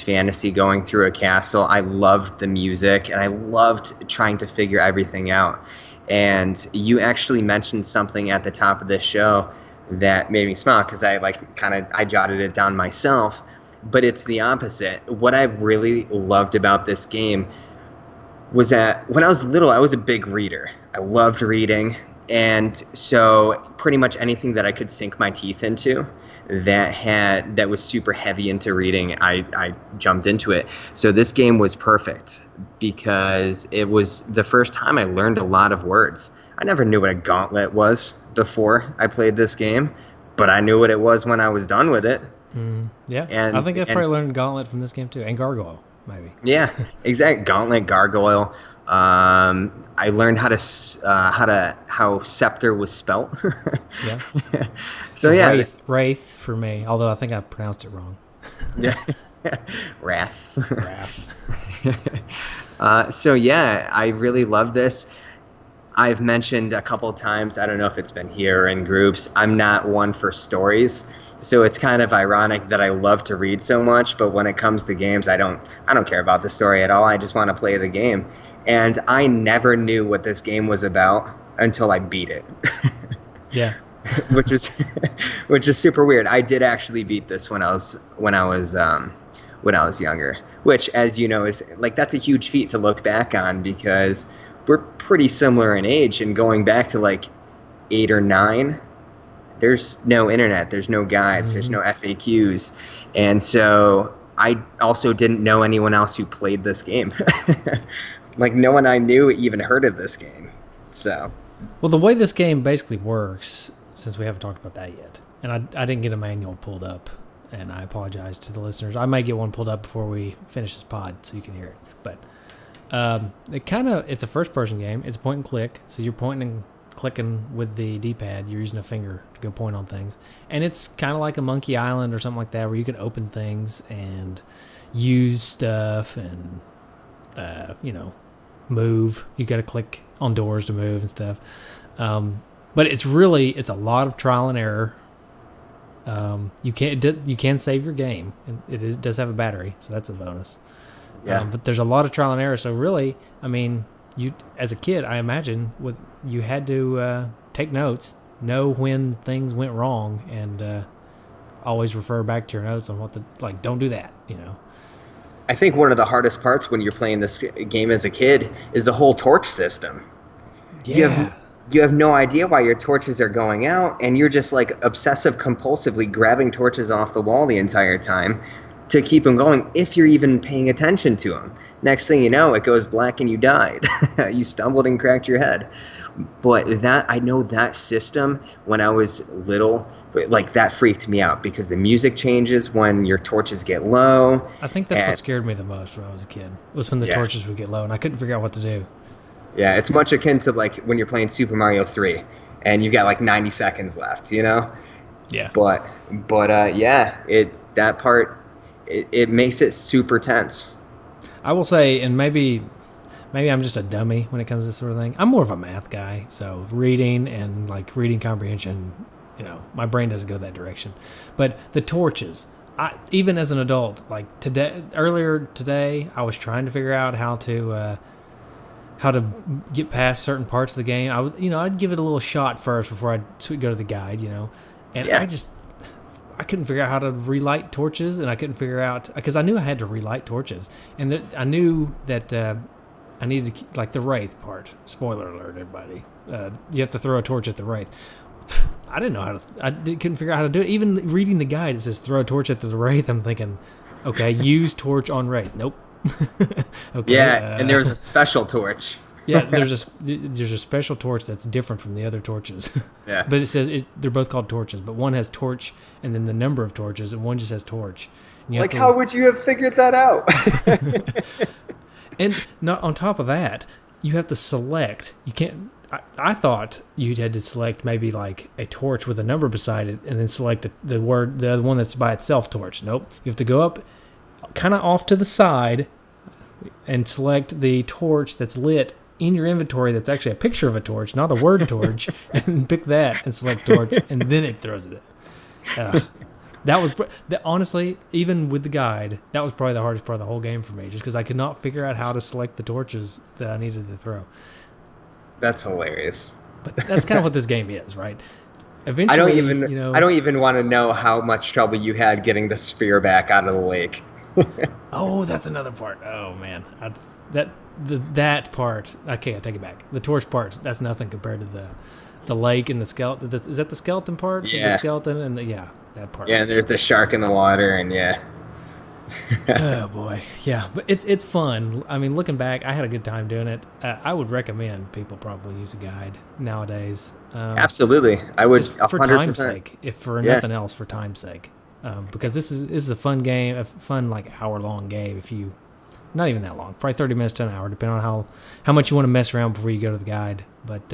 fantasy going through a castle. I loved the music, and I loved trying to figure everything out. And you actually mentioned something at the top of this show that made me smile, because I jotted it down myself. But it's the opposite. What I really loved about this game was that when I was little, I was a big reader. I loved reading. And so pretty much anything that I could sink my teeth into that was super heavy into reading, I jumped into it. So this game was perfect because it was the first time I learned a lot of words. I never knew what a gauntlet was before I played this game, but I knew what it was when I was done with it. Yeah, And- I think I and- probably learned Gauntlet from this game too, and Gargoyle maybe. Yeah, exact Gauntlet, Gargoyle. I learned how Scepter was spelt. Yeah. So yeah, Wraith for me, although I think I pronounced it wrong. yeah, Wrath. Wrath. So yeah, I really love this. I've mentioned a couple times, I don't know if it's been here or in groups, I'm not one for stories. So it's kind of ironic that I love to read so much, but when it comes to games, I don't care about the story at all. I just want to play the game. And I never knew what this game was about until I beat it. Yeah. which is super weird. I did actually beat this when I was younger, which, as you know, is like, that's a huge feat to look back on, because we're pretty similar in age, and going back to like 8 or 9, there's no internet, there's no guides, there's no FAQs, and so I also didn't know anyone else who played this game. Like, no one I knew even heard of this game. So Well, the way this game basically works, since we haven't talked about that yet, and I didn't get a manual pulled up, and I apologize to the listeners. I might get one pulled up before we finish this pod so you can hear it. But It's a first person game. It's point and click, so you're pointing and clicking with the D-pad. You're using a finger to go point on things, and it's kind of like a Monkey Island or something like that, where you can open things and use stuff and move. You got to click on doors to move and stuff. But it's a lot of trial and error. You can save your game, and it does have a battery, so that's a bonus. Yeah. But there's a lot of trial and error. So really, I mean, you as a kid, I imagine you had to take notes, know when things went wrong, and always refer back to your notes on don't do that. I think one of the hardest parts when you're playing this game as a kid is the whole torch system. Yeah. You have no idea why your torches are going out, and you're just like obsessive compulsively grabbing torches off the wall the entire time to keep them going if you're even paying attention to them. Next thing you know, it goes black and you died. You stumbled and cracked your head. But I know that system when I was little, that freaked me out because the music changes when your torches get low. I think that's what scared me the most when I was a kid, was when the torches would get low and I couldn't figure out what to do. Yeah, it's much akin to when you're playing Super Mario 3 and you've got 90 seconds left, Yeah. But that part, it makes it super tense. I will say, and maybe I'm just a dummy when it comes to this sort of thing. I'm more of a math guy, so reading and reading comprehension, my brain doesn't go that direction. But the torches, even as an adult, earlier today, I was trying to figure out how to get past certain parts of the game. I'd give it a little shot first before I'd go to the guide, and I couldn't figure out how to relight torches, and I couldn't figure out, because I knew I had to relight torches, and I knew that I needed to, the Wraith part. Spoiler alert, everybody. You have to throw a torch at the Wraith. I didn't know how to, couldn't figure out how to do it. Even reading the guide, it says throw a torch at the Wraith. I'm thinking, okay, use torch on Wraith. Nope. Okay. Yeah, and there's a special torch. Yeah, there's a special torch that's different from the other torches. Yeah. But it says they're both called torches, but one has torch and then the number of torches, and one just has torch. And how would you have figured that out? And not on top of that, you have to select. You can't. I thought you had to select maybe a torch with a number beside it, and then select the other one that's by itself torch. Nope. You have to go up, kind of off to the side, and select the torch that's lit in your inventory. That's actually a picture of a torch, not a word torch, and pick that and select torch, and then it throws it. Honestly, even with the guide, that was probably the hardest part of the whole game for me, just because I could not figure out how to select the torches that I needed to throw. That's hilarious. But that's kind of what this game is, right? Eventually, I don't even want to know how much trouble you had getting the spear back out of the lake. Oh, that's another part. Oh man, that part. Okay, I take it back. The torch part. That's nothing compared to the lake and the skeleton. Is that the skeleton part? Yeah. The skeleton and that part. Yeah, and there's a shark in the water, and Oh boy, yeah, but it's fun. I mean, looking back, I had a good time doing it. I would recommend people probably use a guide nowadays. Absolutely, I would. Just for 100%. time's sake, if for nothing else, for time's sake, because this is a fun game, a fun hour-long game. If you, not even that long, probably 30 minutes to an hour, depending on how much you want to mess around before you go to the guide. But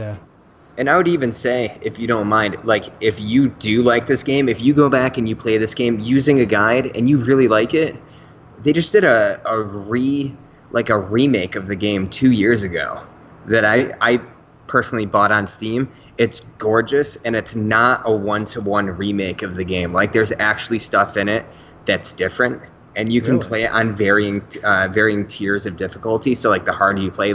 and I would even say, if you don't mind, if you do like this game, if you go back and you play this game using a guide and you really like it, they just did a remake of the game 2 years ago that I personally bought on Steam. It's gorgeous, and it's not a one-to-one remake of the game. There's actually stuff in it that's different, and you can play it on varying tiers of difficulty. So the harder you play,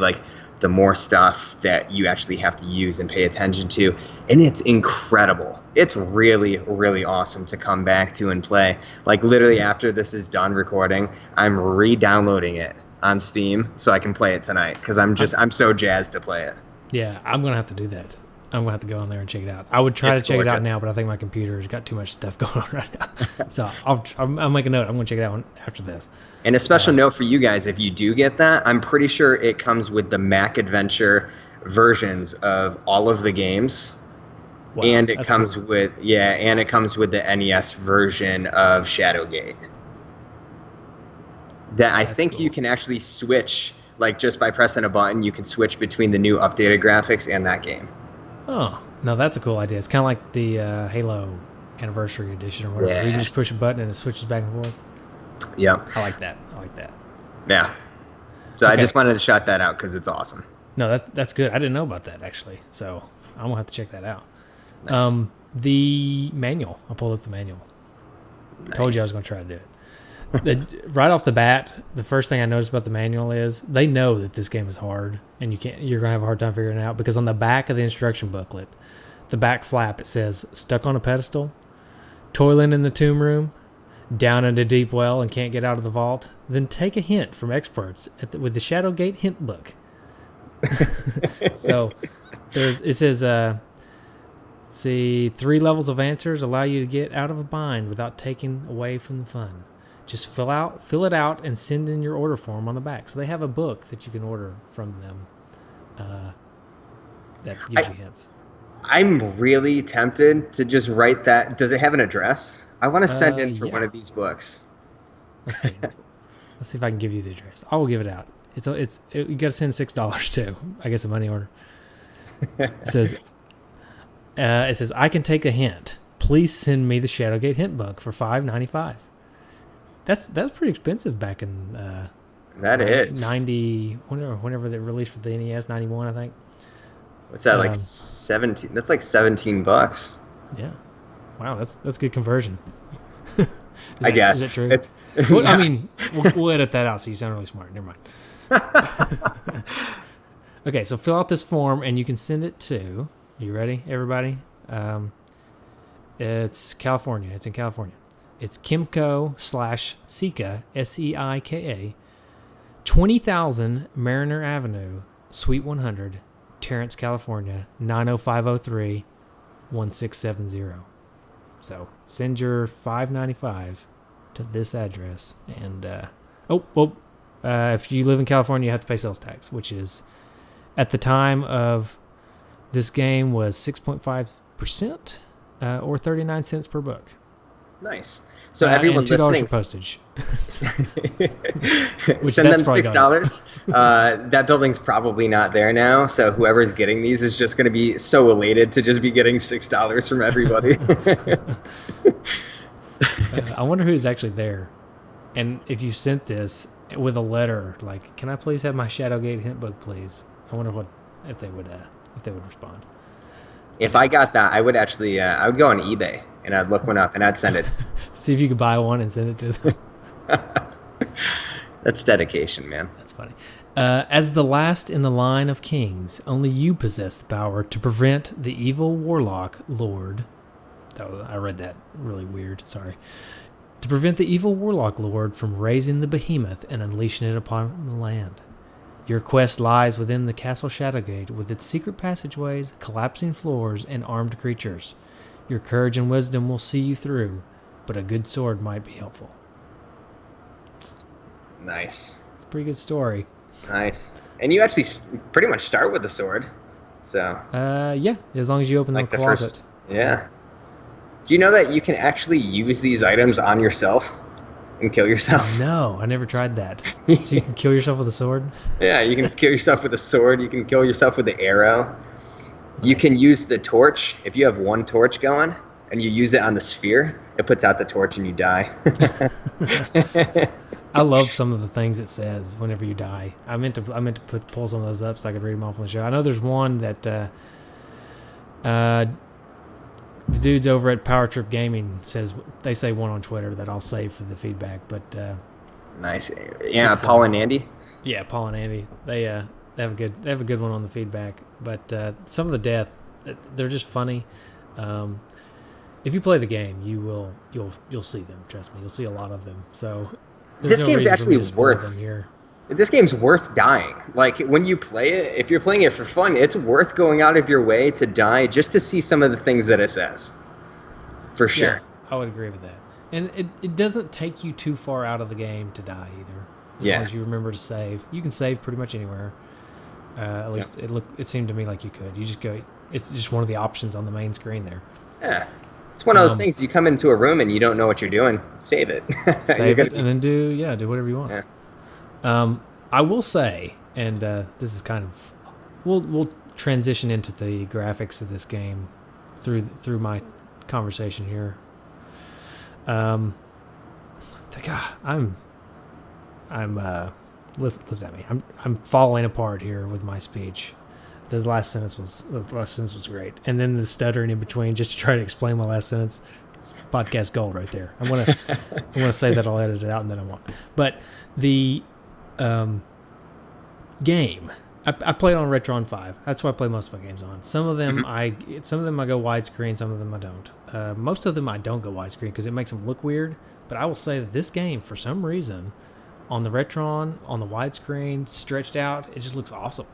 the more stuff that you actually have to use and pay attention to. And it's incredible. It's really, really awesome to come back to and play. Literally after this is done recording, I'm re-downloading it on Steam so I can play it tonight because I'm so jazzed to play it. Yeah, I'm going to have to do that. I'm going to have to go on there and check it out. I would try to check it out now, but I think my computer's got too much stuff going on right now. So I'll make a note. I'm going to check it out after this. And a special note for you guys, if you do get that, I'm pretty sure it comes with the Mac Adventure versions of all of the games. Wow, and it comes with the NES version of Shadowgate. That I think you can actually switch Like just by pressing a button, you can switch between the new updated graphics and that game. Oh, no, that's a cool idea. It's kind of like the Halo Anniversary Edition or whatever. Yeah. You can just push a button and it switches back and forth. Yep. I like that. Yeah. So Okay. I just wanted to shout that out because it's awesome. No, that's good. I didn't know about that, actually. So I'm going to have to check that out. Nice. The manual. I pulled up the manual. Nice. Told you I was going to try to do it. Right off the bat, the first thing I noticed about the manual is they know that this game is hard and you're going to have a hard time figuring it out, because on the back of the instruction booklet, the back flap, it says stuck on a pedestal, toiling in the tomb room, down in a deep well and can't get out of the vault, then take a hint from experts with the Shadowgate hint book. So it says, see, 3 levels of answers allow you to get out of a bind without taking away from the fun. Just fill it out, and send in your order form on the back. So they have a book that you can order from them that gives you hints. I'm really tempted to just write that. Does it have an address? I want to send in for one of these books. Let's see. Let's see if I can give you the address. I will give it out. You got to send $6 too. I guess a money order. It says, I can take a hint. Please send me the Shadowgate hint book for $5.95. That's pretty expensive back in that is 90 whenever they released for the NES, 91 I think. What's that, like 17? That's like $17. Yeah. Wow, that's good conversion. I guess. Is that true? Well, I mean, we'll edit that out so you sound really smart. Never mind. Okay, so fill out this form and you can send it to, you ready, everybody? It's California. It's in California. It's Kimco/Seika, Seika, 20,000 Mariner Avenue, Suite 100, Terrence, California, 90503, 1670. So send your $5.95 to this address. And, if you live in California, you have to pay sales tax, which is, at the time of this game, was 6.5%, or 39 cents per book. Nice. So everyone and $2 listening, for postage. send them $6. That building's probably not there now, so whoever's getting these is just going to be so elated to just be getting $6 from everybody. I wonder who is actually there, and if you sent this with a letter like, "Can I please have my Shadowgate hint book, please?" I wonder if they would respond. If I got that, I would actually I would go on eBay and I'd look one up and I'd send it. See if you could buy one and send it to them. That's dedication, man. That's funny. As the last in the line of kings, only you possess the power to prevent the evil warlock lord. I read that really weird. Sorry. To prevent the evil warlock lord from raising the behemoth and unleashing it upon the land. Your quest lies within the Castle Shadowgate with its secret passageways, collapsing floors, and armed creatures. Your courage and wisdom will see you through, but a good sword might be helpful. Nice. It's a pretty good story. Nice. And you actually pretty much start with the sword. So. Yeah, as long as you open the closet. Yeah. Do you know that you can actually use these items on yourself and kill yourself? No, I never tried that. So you can kill yourself with a sword? Yeah, you can kill yourself with a sword. You can kill yourself with the arrow. Nice. You can use the torch. If you have one torch going and you use it on the sphere, it puts out the torch and you die. I love some of the things it says whenever you die. I meant to pull some of those up so I could read them off on the show. I know there's one that the dudes over at Power Trip Gaming they say one on Twitter that I'll save for the feedback. But nice, yeah, Paul and Andy. Yeah, Paul and Andy. They have a good one on the feedback. But some of the death, they're just funny. If you play the game, you'll see them. Trust me, you'll see a lot of them. So this game's actually worth them here. This game's worth dying. Like, when you play it, if you're playing it for fun, it's worth going out of your way to die just to see some of the things that it says. For sure. Yeah, I would agree with that. And it doesn't take you too far out of the game to die either. As long as you remember to save. You can save pretty much anywhere. At least it seemed to me like you could. You just go. It's just one of the options on the main screen there. Yeah. It's one of those things, you come into a room and you don't know what you're doing, save it. Save it and then do whatever you want. Yeah. I will say, and this is kind of we'll transition into the graphics of this game through my conversation here. God, I'm listen at me. I'm falling apart here with my speech. The last sentence was great, and then the stuttering in between just to try to explain my last sentence. It's podcast gold right there. I want to say that I'll edit it out and then I won't. But the game, I played on Retron 5. That's what I play most of my games on. Some of them I go widescreen, some of them I don't. Most of them I don't go widescreen because it makes them look weird. But I will say that this game, for some reason, on the Retron, on the widescreen, stretched out, it just looks awesome.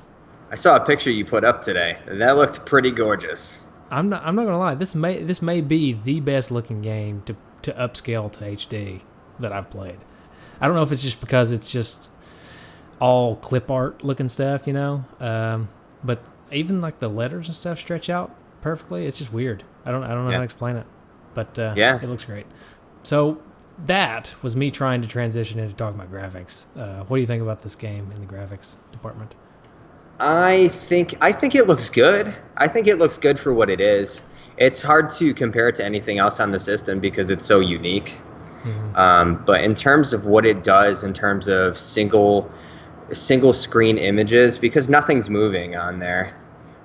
I saw a picture you put up today. That looked pretty gorgeous. I'm not gonna lie. This may be the best looking game to upscale to HD that I've played. I don't know if it's just because it's just all clip art looking stuff, but even like the letters and stuff stretch out perfectly. It's just weird. I don't know how to explain it, but it looks great. So that was me trying to transition into talking about graphics. What do you think about this game in the graphics department? I think it looks good. I think it looks good for what it is. It's hard to compare it to anything else on the system because it's so unique. Mm-hmm. But in terms of what it does, in terms of single screen images, because nothing's moving on there,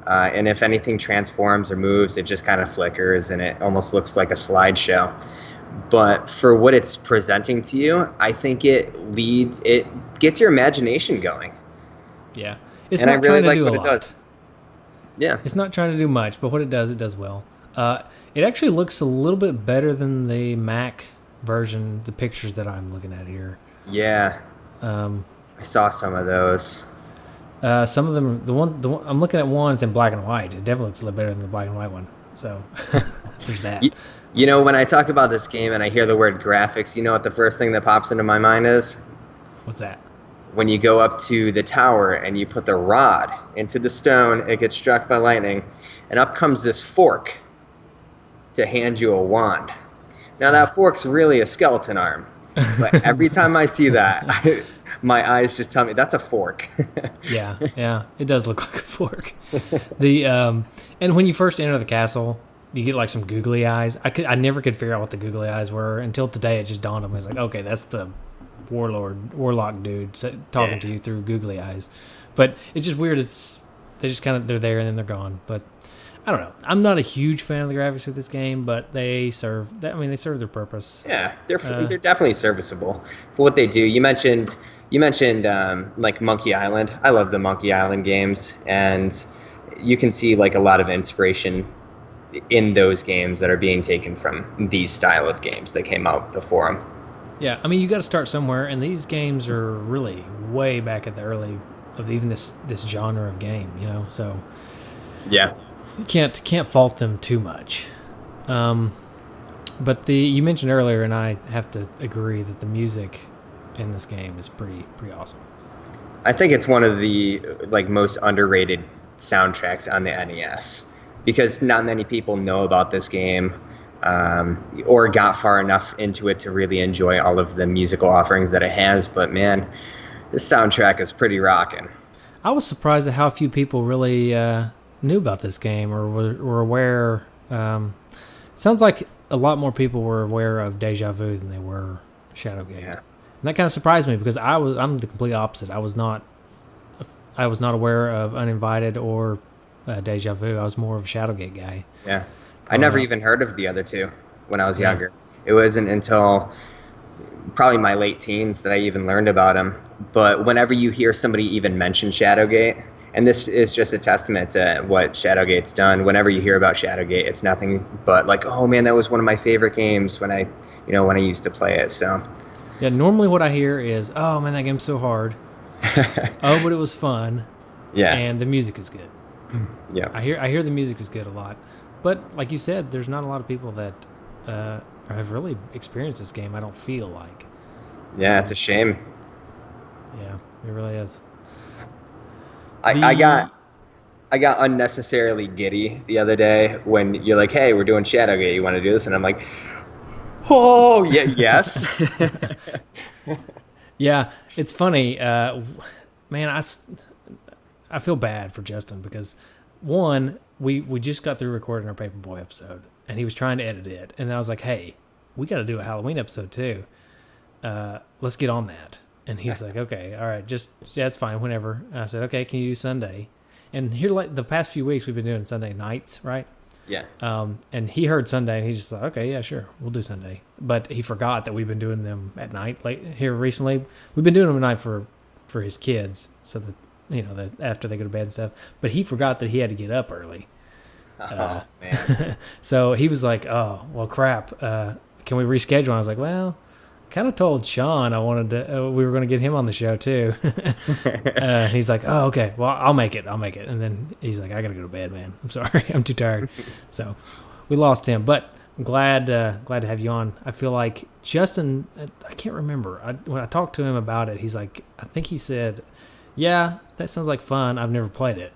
and if anything transforms or moves, it just kind of flickers and it almost looks like a slideshow. But for what it's presenting to you, I think it gets your imagination going. Yeah. It's and not I really trying to like do what a it lot. does. Yeah. It's not trying to do much, but what it does well. It actually looks a little bit better than the Mac version, the pictures that I'm looking at here. Yeah. I saw some of those. Some of them, the one I'm looking at, one's in black and white. It definitely looks a little better than the black and white one. So there's that. When I talk about this game and I hear the word graphics, you know what the first thing that pops into my mind is? What's that? When you go up to the tower and you put the rod into the stone, it gets struck by lightning, and up comes this fork to hand you a wand. Now that fork's really a skeleton arm, but every time I see that, my eyes just tell me that's a fork. yeah, it does look like a fork. And when you first enter the castle, you get like some googly eyes. I never could figure out what the googly eyes were until today. It just dawned on me. It's like, okay, that's the warlock dude talking to you through googly eyes. But it's just weird. They're there and then they're gone. But I don't know. I'm not a huge fan of the graphics of this game, but they serve their purpose. Yeah, they're definitely serviceable for what they do. You mentioned like Monkey Island. I love the Monkey Island games, and you can see like a lot of inspiration in those games that are being taken from these style of games that came out before them. Yeah, I mean, you got to start somewhere, and these games are really way back at the early of even this genre of game, So yeah, you can't fault them too much. But you mentioned earlier, and I have to agree that the music in this game is pretty awesome. I think it's one of the most underrated soundtracks on the NES because not many people know about this game. Or got far enough into it to really enjoy all of the musical offerings that it has. But man, this soundtrack is pretty rocking. I was surprised at how few people really knew about this game or were aware. Sounds like a lot more people were aware of Deja Vu than they were Shadowgate. Yeah. And that kind of surprised me because I'm the complete opposite. I was not aware of Uninvited or Deja Vu. I was more of a Shadowgate guy. Yeah. I never even heard of the other two when I was younger. It wasn't until probably my late teens that I even learned about them. But whenever you hear somebody even mention Shadowgate, and this is just a testament to what Shadowgate's done, whenever you hear about Shadowgate, it's nothing but like, oh man, that was one of my favorite games when I used to play it. So yeah, normally what I hear is, oh man, that game's so hard. Oh, but it was fun. Yeah. And the music is good. Yeah. I hear the music is good a lot. But like you said, there's not a lot of people that have really experienced this game, I don't feel like. Yeah, it's a shame. Yeah, it really is. I got unnecessarily giddy the other day when you're like, hey, we're doing Shadowgate, you want to do this? And I'm like, oh, yeah, yes. Yeah, it's funny. Man, I feel bad for Justin because one, we just got through recording our Paperboy episode, and he was trying to edit it, and I was like, hey, we got to do a Halloween episode too. Let's get on that. And he's like, okay, all right, that's fine, whenever. And I said, okay, can you do Sunday? And here, like the past few weeks, we've been doing Sunday nights, right? Yeah. And he heard Sunday, and he's just like, okay, yeah, sure, we'll do Sunday. But he forgot that we've been doing them at night. Like here recently, we've been doing them at night for his kids, so that that after they go to bed and stuff. But he forgot that he had to get up early. Oh man. So he was like, oh well, crap. Can we reschedule? And I was like, well, kind of told Sean I wanted to. We were going to get him on the show too. He's like, oh okay, well I'll make it. And then he's like, I gotta go to bed, man. I'm sorry, I'm too tired. So we lost him, but I'm glad to have you on. I feel like Justin. I can't remember when I talked to him about it. He's like, I think he said, yeah, that sounds like fun. I've never played it,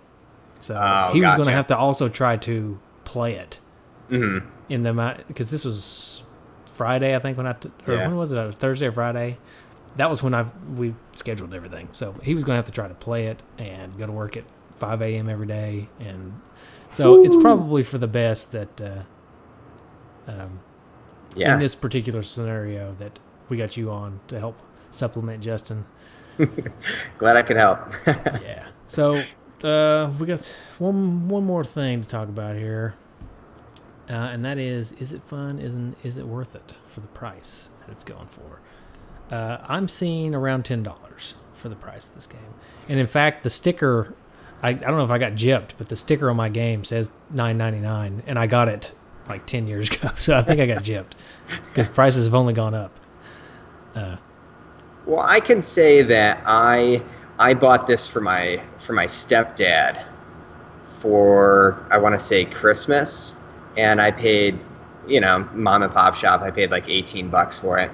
so he was going to have to also try to play it in the because this was Friday, I think, when was it? It was Thursday or Friday. That was when we scheduled everything. So he was going to have to try to play it and go to work at 5 a.m. every day. And so it's probably for the best that in this particular scenario that we got you on to help supplement Justin. Glad I could help. Yeah. So we got one more thing to talk about here. And that is it fun? Is it worth it for the price that it's going for? I'm seeing around $10 for the price of this game. And in fact, the sticker, I don't know if I got gypped, but the sticker on my game says $9.99, and I got it like 10 years ago. So I think I got gypped because prices have only gone up. Well, I can say that I bought this for my stepdad for, I want to say, Christmas. And I paid, mom and pop shop, I paid like $18 for it.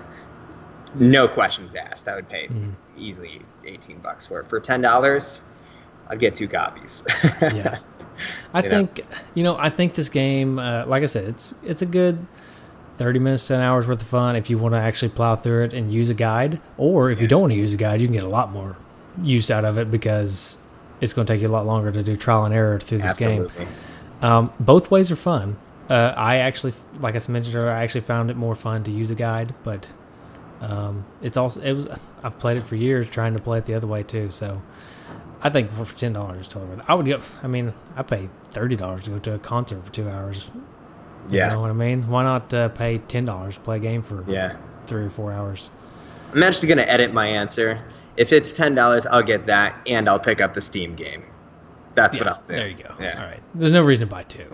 No questions asked. I would pay easily $18 for it. For $10, I'd get 2 copies. Yeah. I think this game, like I said, it's a good 30 minutes to an hour's worth of fun if you want to actually plow through it and use a guide. Or if you don't want to use a guide, you can get a lot more use out of it because it's going to take you a lot longer to do trial and error through this game. Both ways are fun. I actually, like I mentioned earlier, I actually found it more fun to use a guide, but I've played it for years trying to play it the other way too. So I think for $10 it's totally worth it. I would go. I mean, I pay $30 to go to a concert for 2 hours. You know what I mean? Why not pay $10 to play a game for 3 or 4 hours? I'm actually going to edit my answer. If it's $10, I'll get that, and I'll pick up the Steam game. That's what I'll do. There you go. Yeah. All right. There's no reason to buy 2.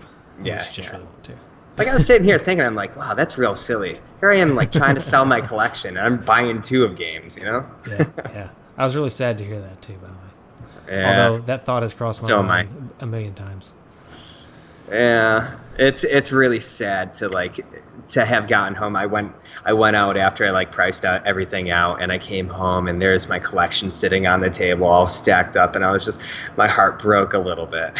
Just really want to. Like I was sitting here thinking, I'm like, wow, that's real silly. Here I am, like trying to sell my collection, and I'm buying 2 of games. Yeah. I was really sad to hear that too, by the way. Yeah. Although that thought has crossed my mind a million times. Yeah, it's really sad to have gotten home. I went out after I priced out everything out, and I came home, and there's my collection sitting on the table, all stacked up, and I was just, my heart broke a little bit.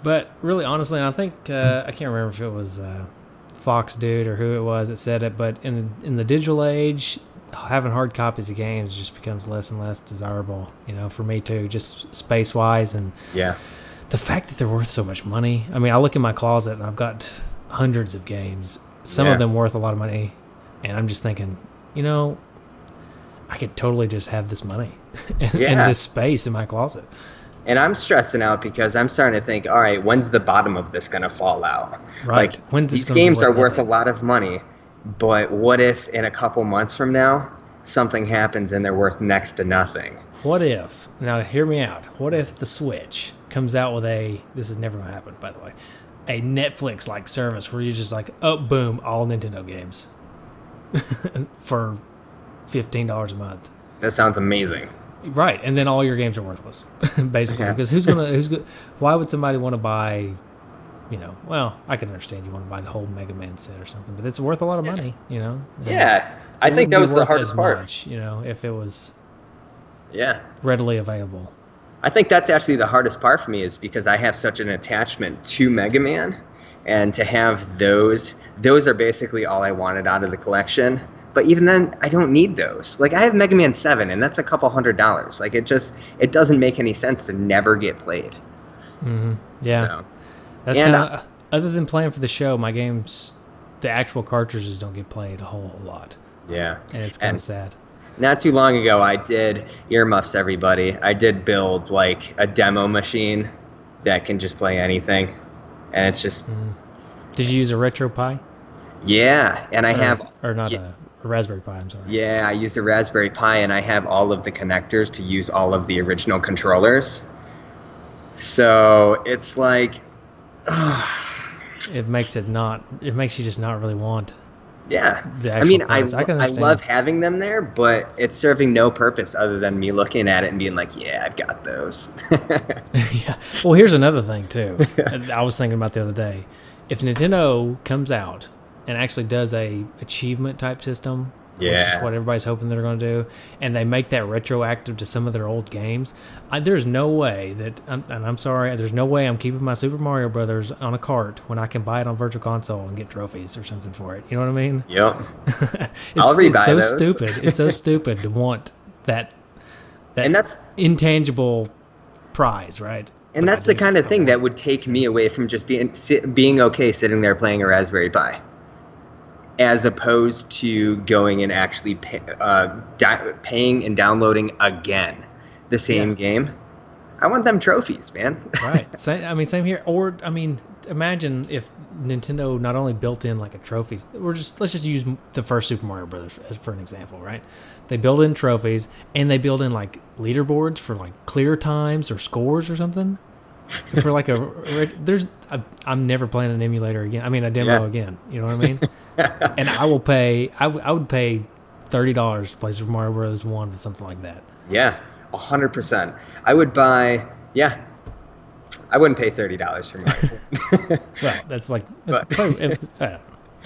But really, honestly, and I think I can't remember if it was Fox Dude or who it was that said it, but in the digital age, having hard copies of games just becomes less and less desirable. For me too, just space wise, and the fact that they're worth so much money. I mean, I look in my closet and I've got hundreds of games, some of them worth a lot of money, and I'm just thinking, I could totally just have this money and this space in my closet. And I'm stressing out because I'm starting to think, all right, when's the bottom of this going to fall out? Right. When's these games are worth a lot of money, but what if in a couple months from now something happens and they're worth next to nothing? What if, now hear me out, what if the Switch comes out with this is never going to happen, by the way, a Netflix-like service where you're just like, oh, boom, all Nintendo games for $15 a month. That sounds amazing. Right, and then all your games are worthless, basically. Because why would somebody want to buy, well, I can understand you want to buy the whole Mega Man set or something, but it's worth a lot of money, Yeah, I think that was the hardest part. Much, if it was Yeah. readily available. I think that's actually the hardest part for me, is because I have such an attachment to Mega Man, and to have those are basically all I wanted out of the collection. But even then, I don't need those. Like, I have Mega Man 7, and that's a couple $100. Like, it doesn't make any sense to never get played. Mm-hmm. Yeah. So, That's kind of, other than playing for the show, my games, the actual cartridges don't get played a whole lot. Yeah. And it's kind of sad. Not too long ago, I did, earmuffs everybody, I did build, like, a demo machine that can just play anything. And it's just... Did you use a Retro Pi? Yeah, and I have... Or not a Raspberry Pi, I'm sorry. Yeah, I used a Raspberry Pi, and I have all of the connectors to use all of the original controllers. So, it's like... It makes you just not really want... Yeah, I mean, I love having them there, but it's serving no purpose other than me looking at it and being like, yeah, I've got those. Yeah. Well, here's another thing, too. I was thinking about the other day. If Nintendo comes out and actually does a achievement type system, which is what everybody's hoping they're going to do, and they make that retroactive to some of their old games, there's no way that, and I'm sorry, there's no way I'm keeping my Super Mario Brothers on a cart when I can buy it on Virtual Console and get trophies or something for it. You know what I mean? Yep. I'll rebuy those. It's so stupid. It's so stupid to want that and that's intangible prize, right? And that's the kind of thing that would take me away from just being okay sitting there playing a Raspberry Pi, as opposed to going and actually paying and downloading again the same game. I want them trophies, man. Right. Same here. Or, imagine if Nintendo not only built in like a trophy, let's just use the first Super Mario Brothers for an example, right? They build in trophies, and they build in like leaderboards for like clear times or scores or something. For like I'm never playing an emulator again. A demo again. You know what I mean? And I would pay $30 to play Super Mario Bros. 1 with something like that. Yeah, 100%. I would buy. Yeah, I wouldn't pay $30 for Mario. Well, that's like probably,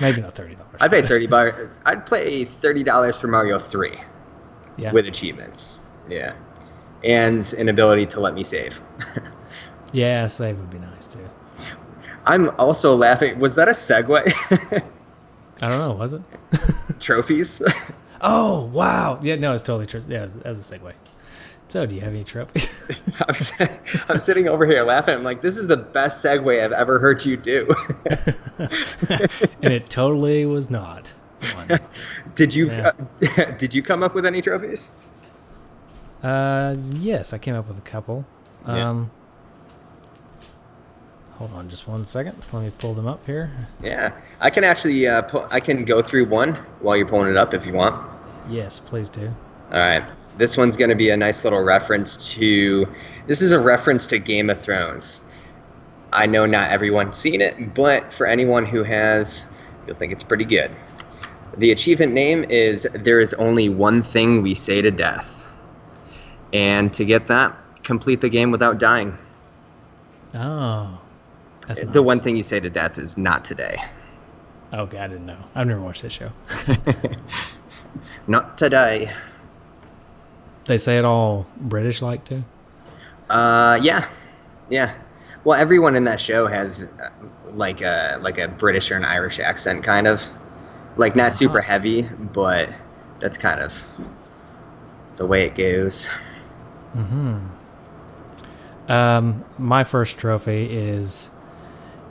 maybe not $30. I'd pay $30. I'd pay $30 for Mario 3. Yeah. With achievements. Yeah, and an ability to let me save. Yeah, save would be nice too. I'm also laughing. Was that a segue? I don't know. Was it? Trophies? Oh, wow. Yeah, no, it's totally true. Yeah, as a segue. So, do you have any trophies? I'm sitting over here laughing. I'm like, this is the best segue I've ever heard you do. And it totally was not one. Did you come up with any trophies? Yes, I came up with a couple. Yeah. Hold on just one second. Let me pull them up here. Yeah. I can actually I can go through one while you're pulling it up if you want. Yes, please do. All right. This one's going to be a nice little reference to... This is a reference to Game of Thrones. I know not everyone's seen it, but for anyone who has, you'll think it's pretty good. The achievement name is There Is Only One Thing We Say to Death. And to get that, complete the game without dying. Oh. That's nice. The one thing you say to death is not today. Okay, I didn't know. I've never watched that show. Not today. They say it all British-like too? Yeah. Well, everyone in that show has like a British or an Irish accent, kind of. Like, not super heavy, but that's kind of the way it goes. Mm-hmm. My first trophy is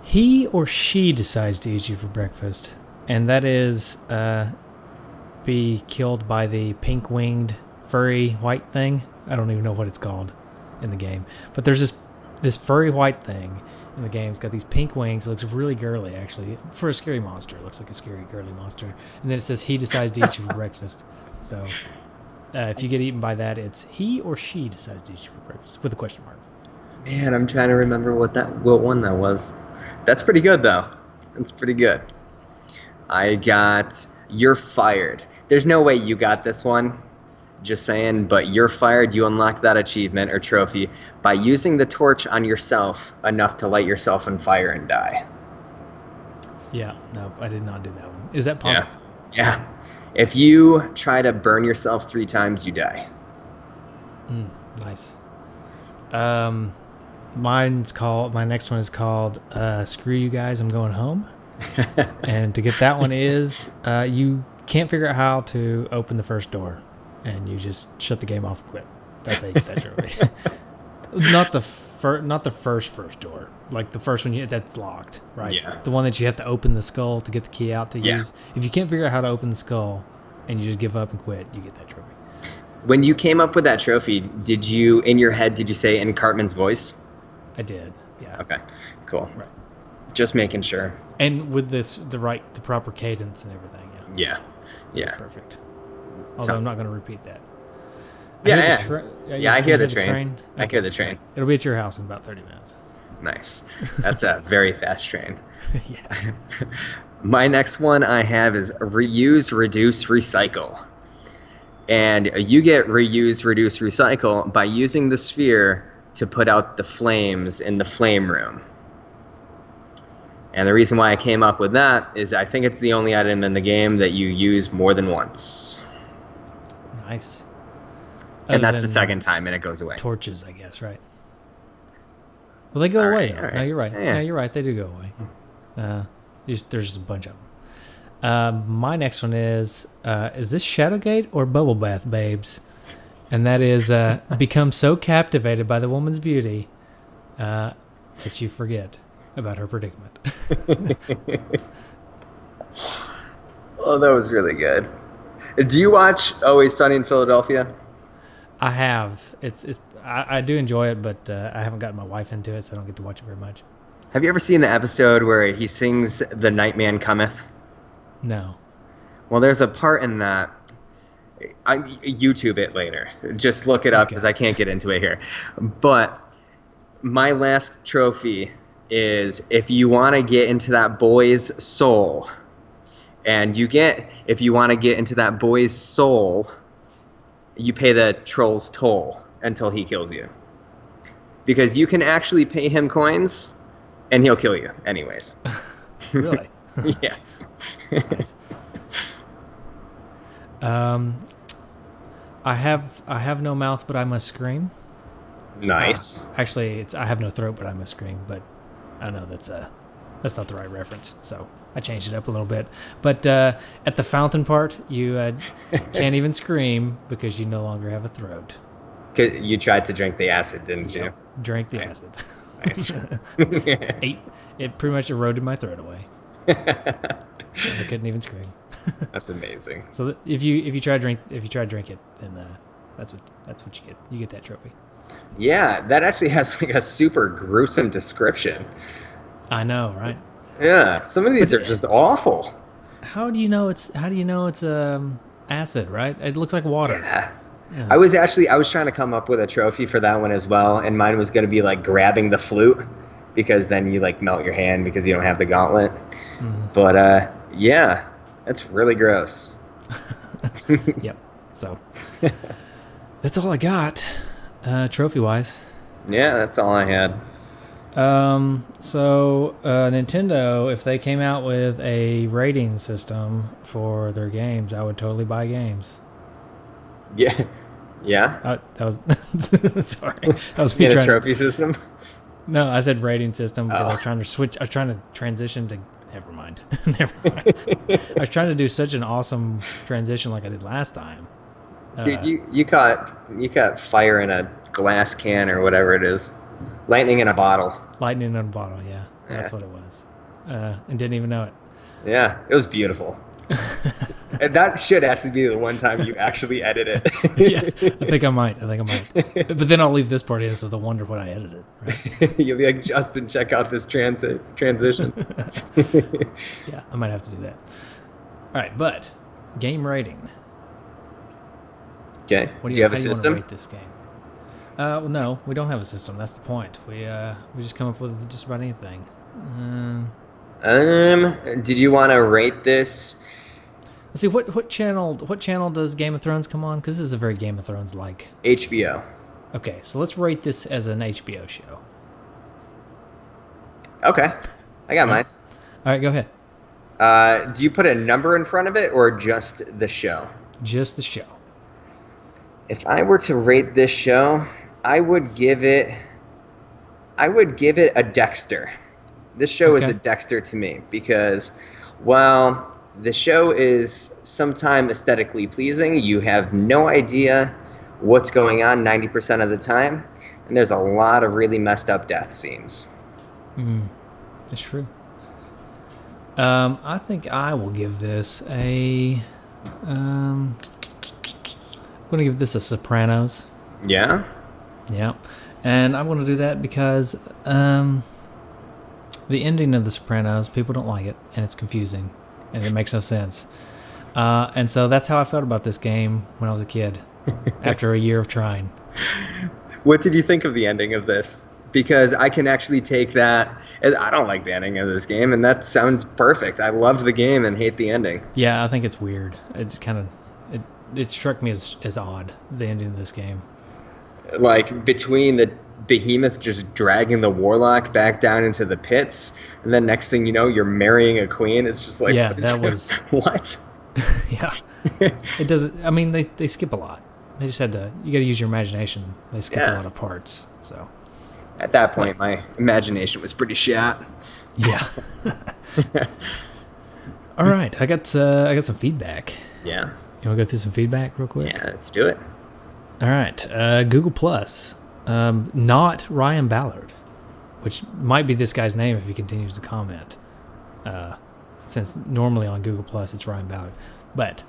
he or she decides to eat you for breakfast, and that is be killed by the pink-winged furry white thing. I don't even know what it's called in the game, but there's this furry white thing in the game. It's got these pink wings. It looks really girly, actually. For a scary monster, it looks like a scary girly monster. And then it says he decides to eat you for breakfast. So if you get eaten by that, it's he or she decides to eat you for breakfast with a question mark. Man, I'm trying to remember what one that was. That's pretty good, though. That's pretty good. I got You're Fired. There's no way you got this one. Just saying, but You're Fired. You unlock that achievement or trophy by using the torch on yourself enough to light yourself on fire and die. Yeah, no, I did not do that one. Is that possible? Yeah. If you try to burn yourself 3 times, you die. Nice. My next one is called Screw You Guys, I'm Going Home. And to get that one is you can't figure out how to open the first door, and you just shut the game off and quit. That's how you get that trophy. Not the first door, like the first one that's locked, right? Yeah. The one that you have to open the skull to get the key out to use. If you can't figure out how to open the skull, and you just give up and quit, you get that trophy. When you came up with that trophy, did you say in Cartman's voice? I did. Yeah. Okay. Cool. Right. Just making sure. And with the proper cadence and everything. Yeah. Yeah. It's perfect. Although I'm not going to repeat that. I hear the train. I hear the train. It'll be at your house in about 30 minutes. Nice. That's a very fast train. Yeah. My next one I have is reuse, reduce, recycle. And you get reuse, reduce, recycle by using the sphere to put out the flames in the flame room. And the reason why I came up with that is I think it's the only item in the game that you use more than once. Nice. And that's the second time, and it goes away. Torches, I guess, right? Well, they go away. Right. No, you're right. Yeah. No, you're right. They do go away. There's just a bunch of them. My next one is this Shadowgate or Bubble Bath Babes? And that is become so captivated by the woman's beauty that you forget about her predicament. Oh, that was really good. Do you watch Always Sunny in Philadelphia? I have. I do enjoy it, but I haven't gotten my wife into it, so I don't get to watch it very much. Have you ever seen the episode where he sings "The Nightman Cometh"? No. Well, there's a part in that. I YouTube it later. Just look it up because I can't get into it here. But my last trophy is if you want to get into that boy's soul, and if you want to get into that boy's soul, you pay the troll's toll until he kills you. Because you can actually pay him coins, and he'll kill you anyways. Really? Yeah. Nice. I have no mouth, but I must scream. Nice. Actually, I have no throat, but I must scream. But I know that's not the right reference, so I changed it up a little bit. But at the fountain part, you can't even scream because you no longer have a throat. You tried to drink the acid, didn't you? Yep. Drank the acid. Nice. It pretty much eroded my throat away. I couldn't even scream. That's amazing. So if you try to drink it, then that's what you get. You get that trophy. Yeah, that actually has like a super gruesome description. I know, right? Yeah, some of these are just awful. How do you know it's acid, right? It looks like water. Yeah. I was trying to come up with a trophy for that one as well, and mine was going to be like grabbing the flute, because then you like melt your hand because you don't have the gauntlet. Mm-hmm. But yeah, that's really gross. Yep. So that's all I got, trophy wise. Yeah, that's all I had. So Nintendo, if they came out with a rating system for their games, I would totally buy games. Yeah. Yeah. That was sorry. That was me trying a trophy system. No, I said rating system because I was trying to switch. I was trying to transition to. Never mind. Never mind. I was trying to do such an awesome transition like I did last time. Dude, you caught fire in a glass can or whatever it is. Lightning in a bottle. Lightning in a bottle. Yeah, that's what it was. And didn't even know it. Yeah, it was beautiful. And that should actually be the one time you actually edit it. Yeah, I think I might. But then I'll leave this part in, so they'll wonder what I edited. Right? You'll be like, Justin, check out this transition. Yeah, I might have to do that. All right, but game rating. Okay. Do you have a system? How do you want to rate this game? Well, no, we don't have a system. That's the point. We just come up with just about anything. Did you want to rate this? Let's see, what channel does Game of Thrones come on? Because this is a very Game of Thrones like. HBO. Okay, so let's rate this as an HBO show. Okay, I got mine. All right, go ahead. Do you put a number in front of it or just the show? Just the show. If I were to rate this show, I would give it a Dexter. This show is a Dexter to me because, well, The show is sometimes aesthetically pleasing. You have no idea what's going on 90% of the time, and there's a lot of really messed up death scenes. That's true. I think I will give this a. I'm going to give this a Sopranos. Yeah? Yeah. And I'm going to do that because the ending of The Sopranos, people don't like it, and it's confusing, and it makes no sense. And so that's how I felt about this game when I was a kid, after a year of trying. What did you think of the ending of this? Because I can actually take that. I don't like the ending of this game, and that sounds perfect. I love the game and hate the ending. Yeah, I think it's weird. It's kind of it struck me as odd, the ending of this game. Like between the behemoth just dragging the warlock back down into the pits, and then next thing you know, you're marrying a queen. It's just like, yeah, that was what? Yeah, it doesn't. I mean, they skip a lot. They just had to. You got to use your imagination. They skip a lot of parts. So at that point, my imagination was pretty shot. Yeah. All right, I got some feedback. Yeah. You want to go through some feedback real quick? Yeah, let's do it. All right, Google Plus, not Ryan Ballard, which might be this guy's name if he continues to comment, since normally on Google Plus it's Ryan Ballard. But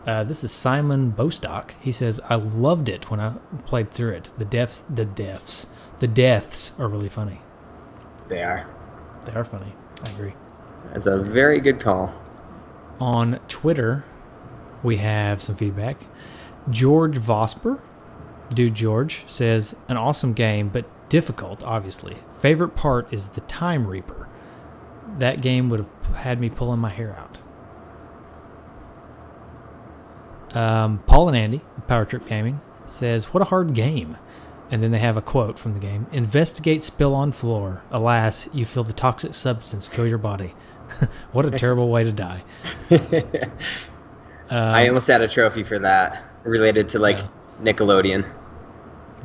this is Simon Bostock. He says, I loved it when I played through it. The deaths are really funny. They are. They are funny. I agree. That's a very good call. On Twitter, we have some feedback. George Vosper, Dude George, says, an awesome game, but difficult, obviously. Favorite part is the Time Reaper. That game would have had me pulling my hair out. Paul and Andy, Power Trip Gaming, says, what a hard game. And then they have a quote from the game. Investigate spill on floor. Alas, you feel the toxic substance kill your body. What a terrible way to die. I almost had a trophy for that, related to Nickelodeon.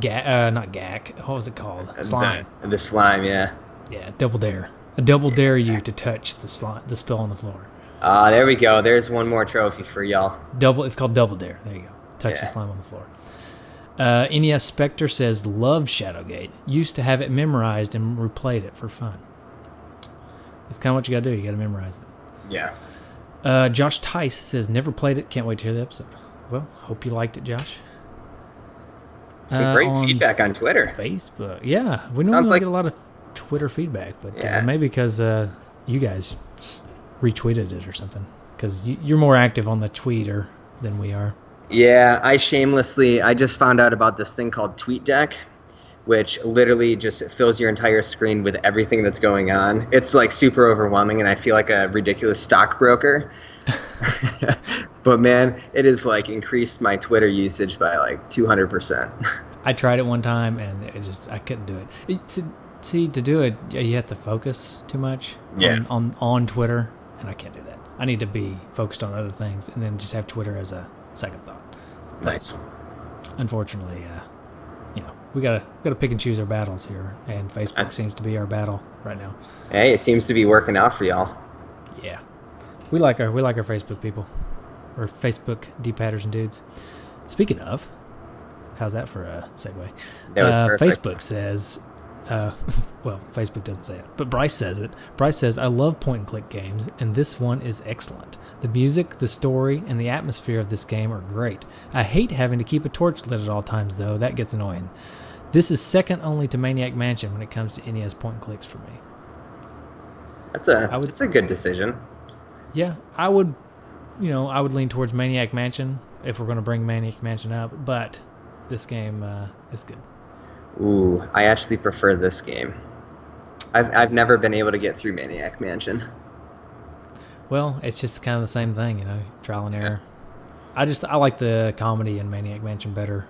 Not GAC. What was it called? Slime. The slime, yeah. Yeah, Double Dare. A double dare you to touch the spill on the floor. There we go. There's one more trophy for y'all. It's called Double Dare. There you go. Touch the slime on the floor. NES Spectre says, love Shadowgate. Used to have it memorized and replayed it for fun. It's kind of what you got to do. You got to memorize it. Yeah. Josh Tice says, never played it. Can't wait to hear the episode. Well, hope you liked it, Josh. Some great feedback on Twitter. Facebook. Yeah. We normally get a lot of Twitter feedback, but maybe because you guys retweeted it or something. Because you're more active on the Twitter than we are. Yeah, I just found out about this thing called TweetDeck, which literally just fills your entire screen with everything that's going on. It's like super overwhelming, and I feel like a ridiculous stockbroker. But man, it has increased my Twitter usage by 200%. I tried it one time, and I couldn't do it. To do it, you have to focus too much on Twitter, and I can't do that. I need to be focused on other things, and then just have Twitter as a second thought. Nice. Unfortunately, we gotta pick and choose our battles here, and Facebook seems to be our battle right now. Hey, it seems to be working out for y'all. Yeah, we like our Facebook people, or Facebook D-patters and dudes. Speaking of, how's that for a segue? That was perfect. Facebook says, well, Facebook doesn't say it, but Bryce says it. Bryce says, I love point-and-click games, and this one is excellent. The music, the story, and the atmosphere of this game are great. I hate having to keep a torch lit at all times, though. That gets annoying. This is second only to Maniac Mansion when it comes to NES point-and-clicks for me. That's a good decision. Yeah, I would lean towards Maniac Mansion if we're going to bring Maniac Mansion up, but this game is good. Ooh, I actually prefer this game. I've never been able to get through Maniac Mansion. Well, it's just kind of the same thing, trial and error. I like the comedy in Maniac Mansion better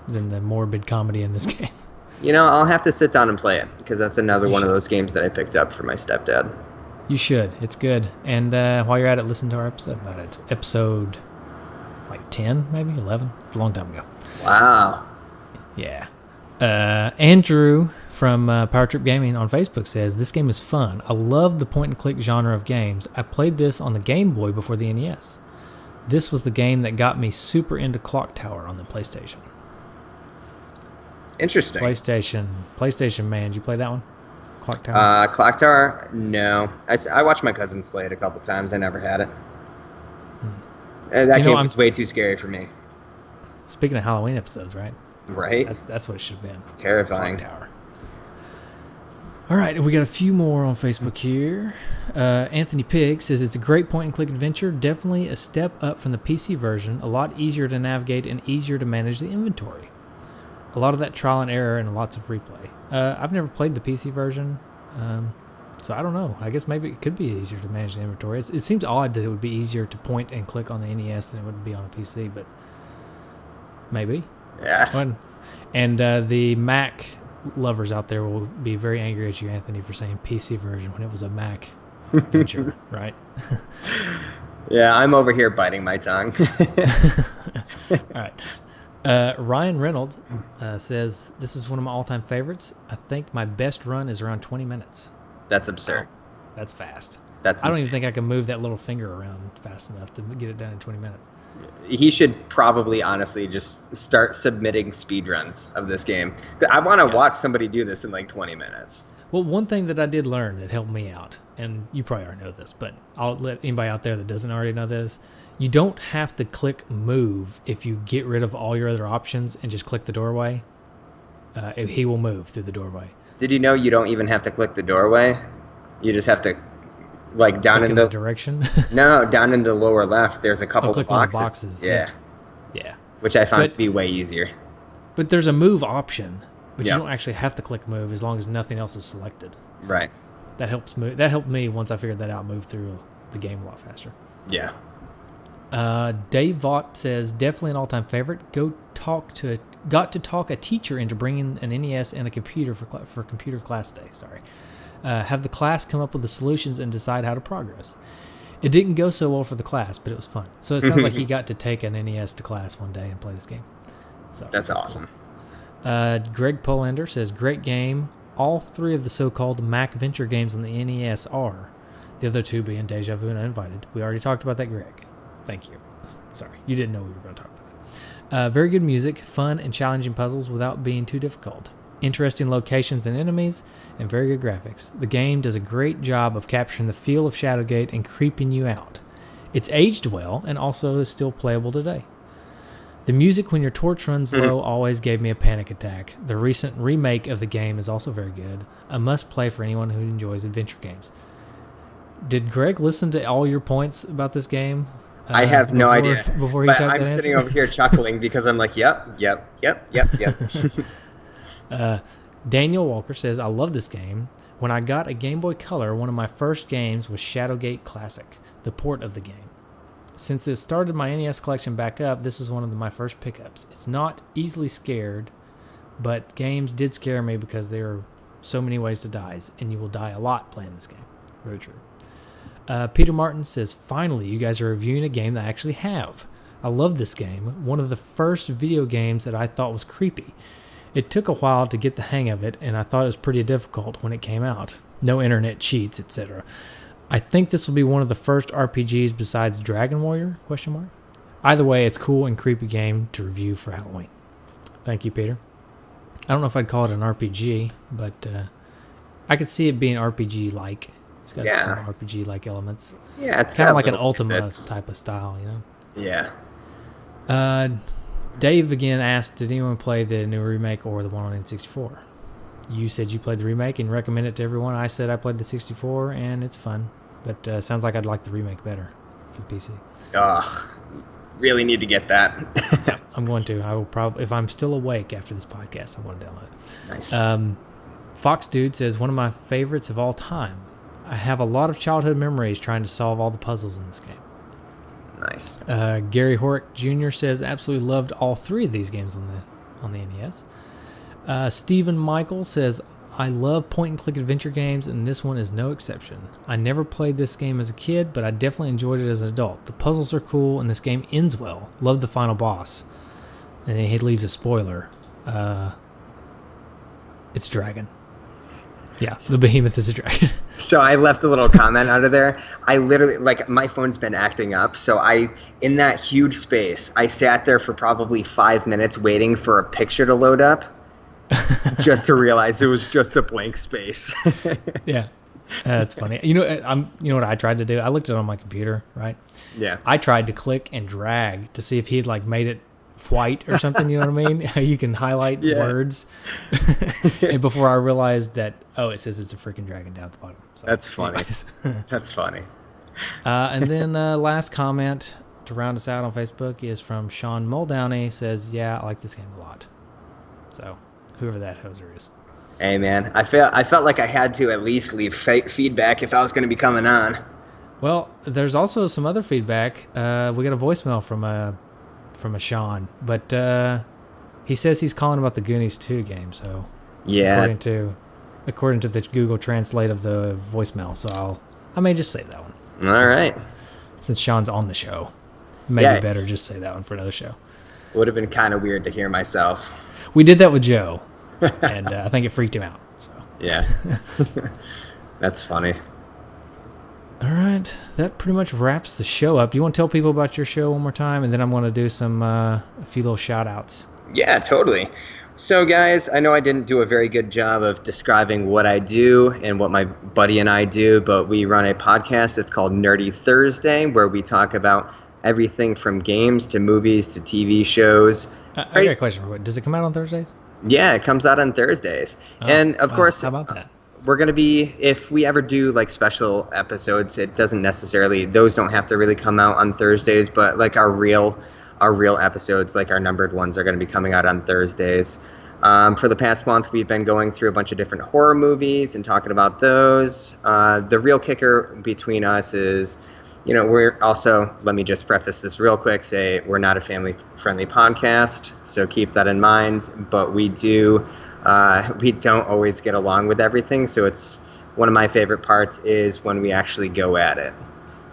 than the morbid comedy in this game. I'll have to sit down and play it, because that's another one of those games that I picked up for my stepdad. You should. It's good. And while you're at it, listen to our episode about it. Episode 10, maybe 11. It's a long time ago. Wow. Yeah. Andrew from Power Trip Gaming on Facebook says, this game is fun. I love the point-and-click genre of games. I played this on the Game Boy before the NES. This was the game that got me super into Clock Tower on the PlayStation. Interesting. PlayStation, man. Did you play that one? Clock Tower? Clock Tower? No. I watched my cousins play it a couple times. I never had it. That game was way too scary for me. Speaking of Halloween episodes, right? Right? That's what it should have been. It's terrifying. Clock Tower. All right, we got a few more on Facebook here. Anthony Pig says it's a great point-and-click adventure. Definitely a step up from the PC version. A lot easier to navigate and easier to manage the inventory. A lot of that trial and error and lots of replay. I've never played the PC version, so I don't know. I guess maybe it could be easier to manage the inventory. It seems odd that it would be easier to point and click on the NES than it would be on a PC, but maybe. Yeah. And the Mac lovers out there will be very angry at you, Anthony, for saying PC version when it was a Mac venture, right? Yeah, I'm over here biting my tongue. All right. Ryan Reynolds says, this is one of my all-time favorites. I think my best run is around 20 minutes. That's absurd. That's fast. I don't even think I can move that little finger around fast enough to get it done in 20 minutes. He should probably honestly just start submitting speedruns of this game. I want to watch somebody do this in like 20 minutes. Well, one thing that I did learn that helped me out, and you probably already know this, but I'll let anybody out there that doesn't already know this, you don't have to click move if you get rid of all your other options and just click the doorway. He will move through the doorway. Did you know you don't even have to click the doorway? You just have to, like, down click in the direction? No, down in the lower left, there's a couple of boxes. Yeah. Yeah. Which I found to be way easier. But there's a move option, but Yep. you don't actually have to click move as long as nothing else is selected. So Right. That helps move. That helped me once I figured that out. Move through the game a lot faster. Yeah. Dave Vaught says definitely an all-time favorite. Got to talk a teacher into bringing an NES and a computer for computer class day. Sorry. Have the class come up with the solutions and decide how to progress. It didn't go so well for the class, but it was fun. So it sounds like he got to take an NES to class one day and play this game. So That's awesome. Cool. Greg Polander says, great game. All three of the so-called Mac Venture games on the NES are. The other two being Deja Vu and Uninvited. We already talked about that, Greg. Thank you. Sorry, you didn't know we were going to talk about that. Very good music, fun and challenging puzzles without being too difficult. Interesting locations and enemies, and very good graphics. The game does a great job of capturing the feel of Shadowgate and creeping you out. It's aged well and also is still playable today. The music when your torch runs low always gave me a panic attack. The recent remake of the game is also very good. A must-play for anyone who enjoys adventure games. Did Greg listen to all your points about this game? I have no idea. Before he but typed I'm that sitting answer? over here chuckling because I'm like, yep. Daniel Walker says, I love this game. When I got a Game Boy Color, one of my first games was Shadowgate Classic, the port of the game. Since it started my NES collection back up, this was one of my first pickups. It's not easily scared, but games did scare me because there are so many ways to die, and you will die a lot playing this game. Very true. Peter Martin says, finally, you guys are reviewing a game that I actually have. I love this game. One of the first video games that I thought was creepy. It took a while to get the hang of it, and I thought it was pretty difficult when it came out. No internet cheats, etc. I think this will be one of the first RPGs besides Dragon Warrior? ? Either way, it's a cool and creepy game to review for Halloween. Thank you, Peter. I don't know if I'd call it an RPG, but I could see it being RPG-like. It's got some RPG-like elements. Yeah, it's kind of like an Ultima tidbits. type of style, you know? Yeah. Dave again asked, did anyone play the new remake or the one on N64? You said you played the remake and recommend it to everyone. I said I played the 64 and it's fun, but sounds like I'd like the remake better for the PC. Ugh, really need to get that. Yeah, I'm going to. I will probably, if I'm still awake after this podcast, I'm going to download it. Nice. Fox Dude says, one of my favorites of all time. I have a lot of childhood memories trying to solve all the puzzles in this game. Nice. Gary Horick Jr. says, absolutely loved all three of these games on the NES. Stephen Michael says, I love point-and-click adventure games, and this one is no exception. I never played this game as a kid, but I definitely enjoyed it as an adult. The puzzles are cool, and this game ends well. Love the final boss. And then he leaves a spoiler. It's Dragon. Yeah, the behemoth is a dragon. So I left a little comment out of there. I literally, like, my phone's been acting up. So in that huge space, I sat there for probably 5 minutes waiting for a picture to load up just to realize it was just a blank space. Yeah. That's funny. You know what I tried to do? I looked at it on my computer, right? Yeah. I tried to click and drag to see if he had like made it white or something, you know what I mean? You can highlight words. And before I realized that, it says it's a freaking dragon down at the bottom. So, that's funny. That's funny. And then last comment to round us out on Facebook is from Sean Muldowney. Says, yeah, I like this game a lot. So whoever that hoser is. Hey, man, I felt like I had to at least leave feedback if I was going to be coming on. Well, there's also some other feedback. We got a voicemail from a Sean, but he says he's calling about the Goonies 2 game. So yeah, according to the Google Translate of the voicemail, so I may just say that one. All right. Since Sean's on the show, maybe better just say that one for another show. Would have been kind of weird to hear myself. We did that with Joe. And I think it freaked him out. So. Yeah. That's funny. All right. That pretty much wraps the show up. You want to tell people about your show one more time? And then I'm going to do a few little shout outs. Yeah, totally. So, guys, I know I didn't do a very good job of describing what I do and what my buddy and I do, but we run a podcast. It's called Nerdy Thursday, where we talk about everything from games to movies to TV shows. I got a question for you. Does it come out on Thursdays? Yeah, it comes out on Thursdays. And of course, how about that? We're going to be, if we ever do like special episodes, it doesn't necessarily, those don't have to really come out on Thursdays, but like our real episodes, like our numbered ones, are going to be coming out on Thursdays. For the past month, we've been going through a bunch of different horror movies and talking about those. The real kicker between us is, we're also, let me just preface this real quick, say we're not a family-friendly podcast, so keep that in mind. But we don't always get along with everything, so it's one of my favorite parts is when we actually go at it.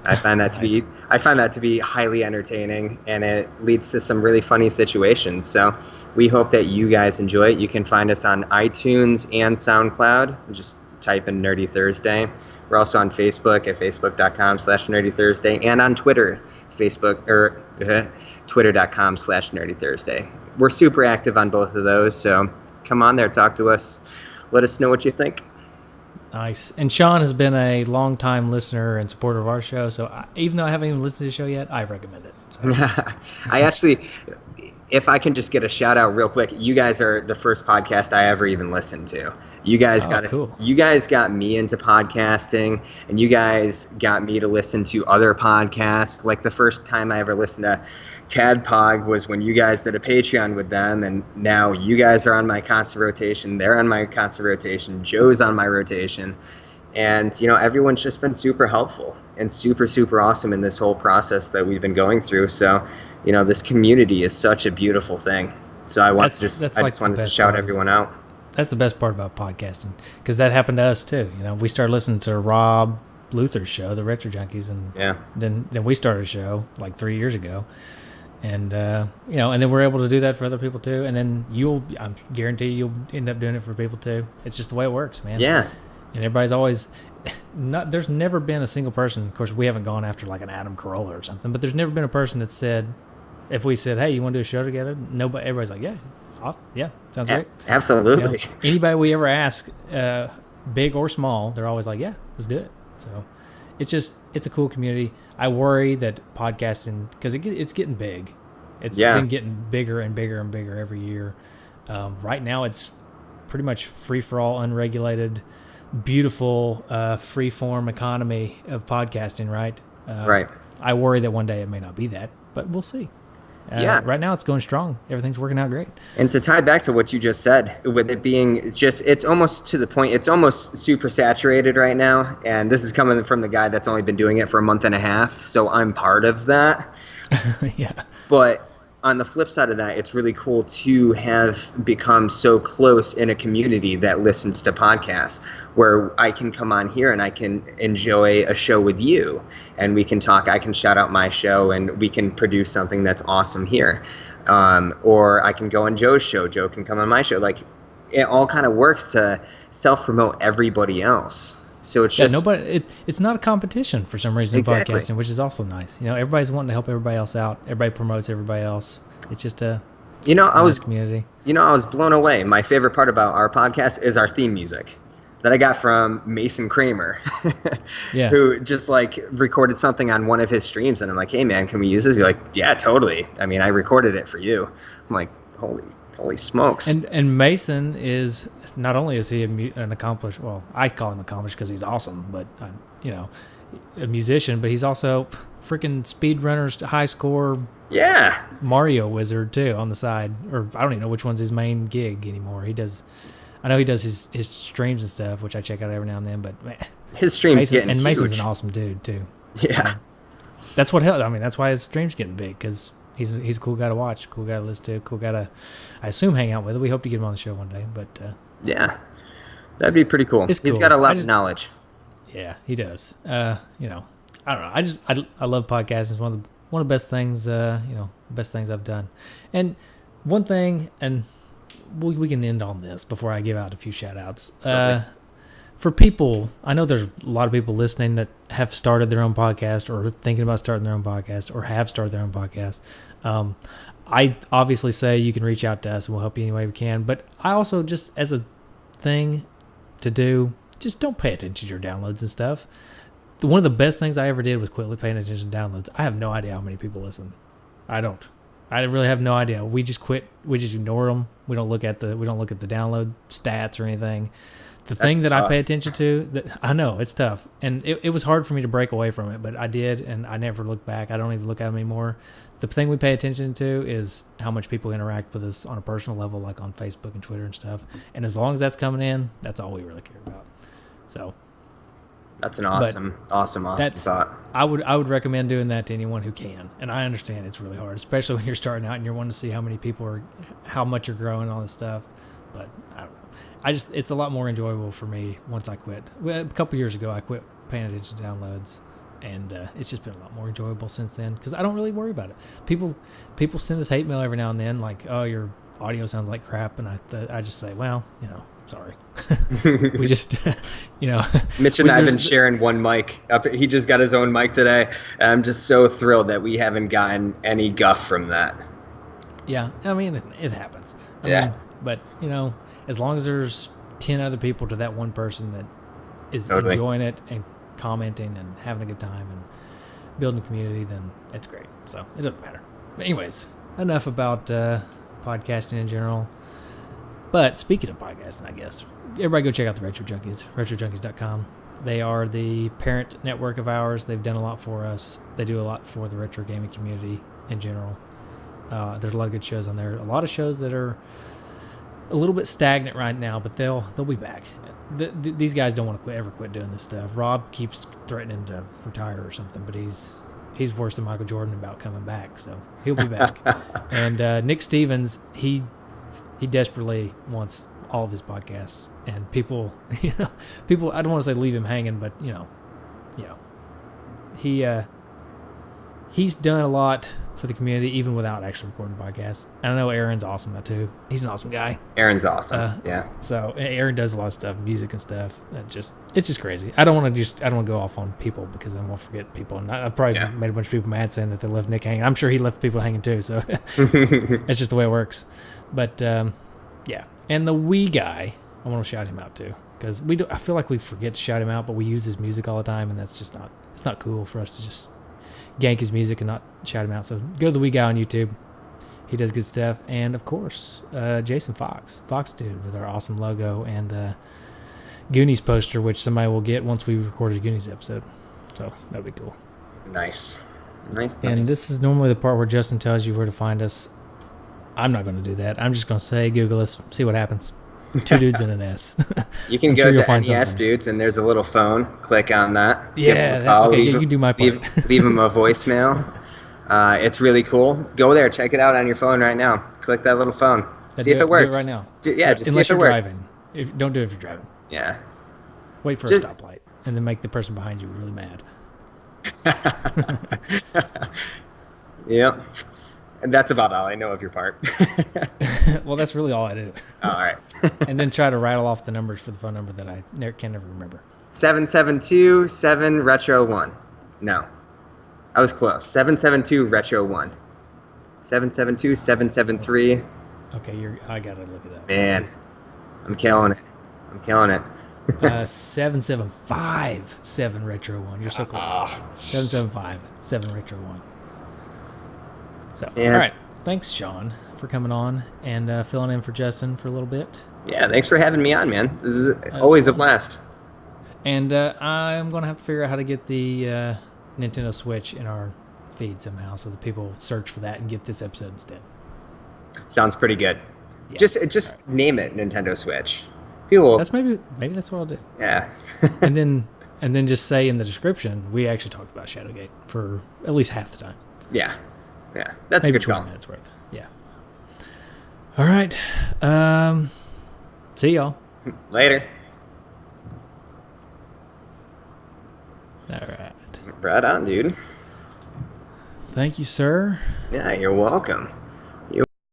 I find that to be highly entertaining, and it leads to some really funny situations. So we hope that you guys enjoy it. You can find us on iTunes and SoundCloud. Just type in Nerdy Thursday. We're also on Facebook at facebook.com/nerdythursday and on Twitter, twitter.com/nerdythursday. We're super active on both of those, so come on there, talk to us, let us know what you think. Nice. And Sean has been a long-time listener and supporter of our show, so even though I haven't even listened to the show yet, I recommend it. So. I actually, if I can just get a shout out real quick, you guys are the first podcast I ever even listened to. You guys you guys got me into podcasting, and you guys got me to listen to other podcasts. Like the first time I ever listened to Tadpog was when you guys did a Patreon with them, and now you guys are on my constant rotation. They're on my constant rotation. Joe's on my rotation. And, everyone's just been super helpful and super, super awesome in this whole process that we've been going through. So, this community is such a beautiful thing. So I just wanted to shout everyone out. That's the best part about podcasting, because that happened to us too. We started listening to Rob Luther's show, the Retro Junkies, and then we started a show like 3 years ago. And, and then we're able to do that for other people too. And then I guarantee you'll end up doing it for people too. It's just the way it works, man. Yeah. And everybody's always there's never been a single person, of course, we haven't gone after like an Adam Carolla or something, but there's never been a person that said, if we said, hey, you want to do a show together? Everybody's like, yeah, sounds great. Absolutely. Anybody we ever ask, big or small, they're always like, yeah, let's do it. So it's a cool community. I worry that podcasting, because it's getting big. It's been getting bigger and bigger and bigger every year. Right now, it's pretty much free-for-all, unregulated, beautiful, free-form economy of podcasting, right? Right. I worry that one day it may not be that, but we'll see. Right now, it's going strong. Everything's working out great. And to tie back to what you just said, with it being it's almost to the point, it's almost super saturated right now. And this is coming from the guy that's only been doing it for a month and a half. So I'm part of that. Yeah. But on the flip side of that, it's really cool to have become so close in a community that listens to podcasts, where I can come on here and I can enjoy a show with you, and we can talk. I can shout out my show, and we can produce something that's awesome here. Or I can go on Joe's show. Joe can come on my show. Like, it all kind of works to self-promote everybody else. So it's just it's not a competition for some reason in exactly. podcasting, which is also nice. Everybody's wanting to help everybody else out. Everybody promotes everybody else. It's just a nice community. I was blown away. My favorite part about our podcast is our theme music that I got from Mason Kramer, yeah, who just like recorded something on one of his streams, and I'm like, hey man, can we use this? You're like, yeah, totally. I mean, I recorded it for you. I'm like, holy smokes. And Mason is not only is he an accomplished, well, I call him accomplished because he's awesome, but a musician, but he's also freaking speedrunners, high score, Mario wizard too on the side. Or I don't even know which one's his main gig anymore. I know he does his streams and stuff, which I check out every now and then. But man, his streams getting huge. Mason's an awesome dude too. Yeah, that's what helped. I mean, that's why his streams getting big because he's a cool guy to watch, cool guy to listen to, cool guy to, I assume, hang out with. We hope to get him on the show one day. But yeah, that'd be pretty cool. He's got a lot of knowledge. Yeah, he does. I don't know. I love podcasting. It's one of the best things. Best things I've done. And one thing, and we can end on this before I give out a few shout outs. For people, I know there's a lot of people listening that have started their own podcast or thinking about starting their own podcast or have started their own podcast. I obviously say you can reach out to us and we'll help you any way we can. But I also, just as a thing to do, just don't pay attention to your downloads and stuff. One of the best things I ever did was quit paying attention to downloads. I have no idea how many people listen. I don't. I really have no idea. We just quit. We just ignore them. We don't look at the download stats or anything. The thing that I pay attention to, I know it's tough, and it was hard for me to break away from it, but I did, and I never looked back. I don't even look at them anymore. The thing we pay attention to is how much people interact with us on a personal level, like on Facebook and Twitter and stuff. And as long as that's coming in, that's all we really care about. So that's an awesome thought. I would recommend doing that to anyone who can. And I understand it's really hard, especially when you're starting out and you're wanting to see how many people are, how much you're growing, all this stuff. But I don't know. It's a lot more enjoyable for me once I quit. A couple years ago, I quit paying attention to downloads, and it's just been a lot more enjoyable since then because I don't really worry about it. People send us hate mail every now and then, like, oh, your audio sounds like crap, and I just say, well, sorry. We just, Mitch and I have been sharing one mic. He just got his own mic today, and I'm just so thrilled that we haven't gotten any guff from that. Yeah, I mean, it happens. I mean, but, as long as there's 10 other people to that one person that is enjoying it and commenting and having a good time and building a community, then it's great. So it doesn't matter. But anyways, enough about podcasting in general. But speaking of podcasting, I guess, everybody go check out the Retro Junkies, retrojunkies.com. They are the parent network of ours. They've done a lot for us. They do a lot for the retro gaming community in general. There's a lot of good shows on there. A lot of shows that are a little bit stagnant right now, but they'll be back. These guys don't want to ever quit doing this stuff. Rob keeps threatening to retire or something, but he's worse than Michael Jordan about coming back, so he'll be back. And Nick Stevens, he desperately wants all of his podcasts, and people I don't want to say leave him hanging, but he's done a lot for the community, even without actually recording podcasts. And I know Aaron's awesome now too. He's an awesome guy. Aaron's awesome. Yeah. So Aaron does a lot of stuff, music and stuff. It's just crazy. I don't want to go off on people because then we'll forget people. And I probably made a bunch of people mad saying that they left Nick hanging. I'm sure he left people hanging too. So it's just the way it works. But yeah. And the wee guy, I want to shout him out too, because I feel like we forget to shout him out, but we use his music all the time, and that's just not cool for us to just gank his music and not shout him out. So go to the wee guy on YouTube. He does good stuff. And of course, Jason Fox Dude, with our awesome logo and Goonies poster, which somebody will get once we recorded a Goonies episode. So that'd be cool. Nice. And this is normally the part where Justin tells you where to find us. I'm not going to do that. I'm just going to say Google us, see what happens. 2 dudes and an S. You can go to NES Dudes, and there's a little phone. Click on that. Yeah, you can do my part. Leave them a voicemail. It's really cool. Go there, check it out on your phone right now. Click that little phone. See if it works. Do it right now. Just unless see if it you're works. driving. Don't do it if you're driving. Yeah. Wait for a stoplight, and then make the person behind you really mad. Yep. And that's about all I know of your part. Well, that's really all I do. Oh, all right. And then try to rattle off the numbers for the phone number that I can never remember. 772-7 Retro 1. No. I was close. 772 Retro 1. 772-773. Okay, I gotta look it up. Man, I'm killing it. 775 7 Retro 1. You're so close. 775 7 Retro 1. So, Yeah. all right. Thanks, Shaun, for coming on and filling in for Justin for a little bit. Yeah, thanks for having me on, man. This is always a blast. And I'm going to have to figure out how to get the Nintendo Switch in our feed somehow so that people search for that and get this episode instead. Sounds pretty good. Yeah. Just name it Nintendo Switch. People. That's maybe that's what I'll do. Yeah. and then just say in the description we actually talked about Shadowgate for at least half the time. Yeah. That's maybe a good call. 20 minutes worth. Yeah. All right. See y'all. Later. All right. Right on, dude. Thank you, sir. Yeah, you're welcome.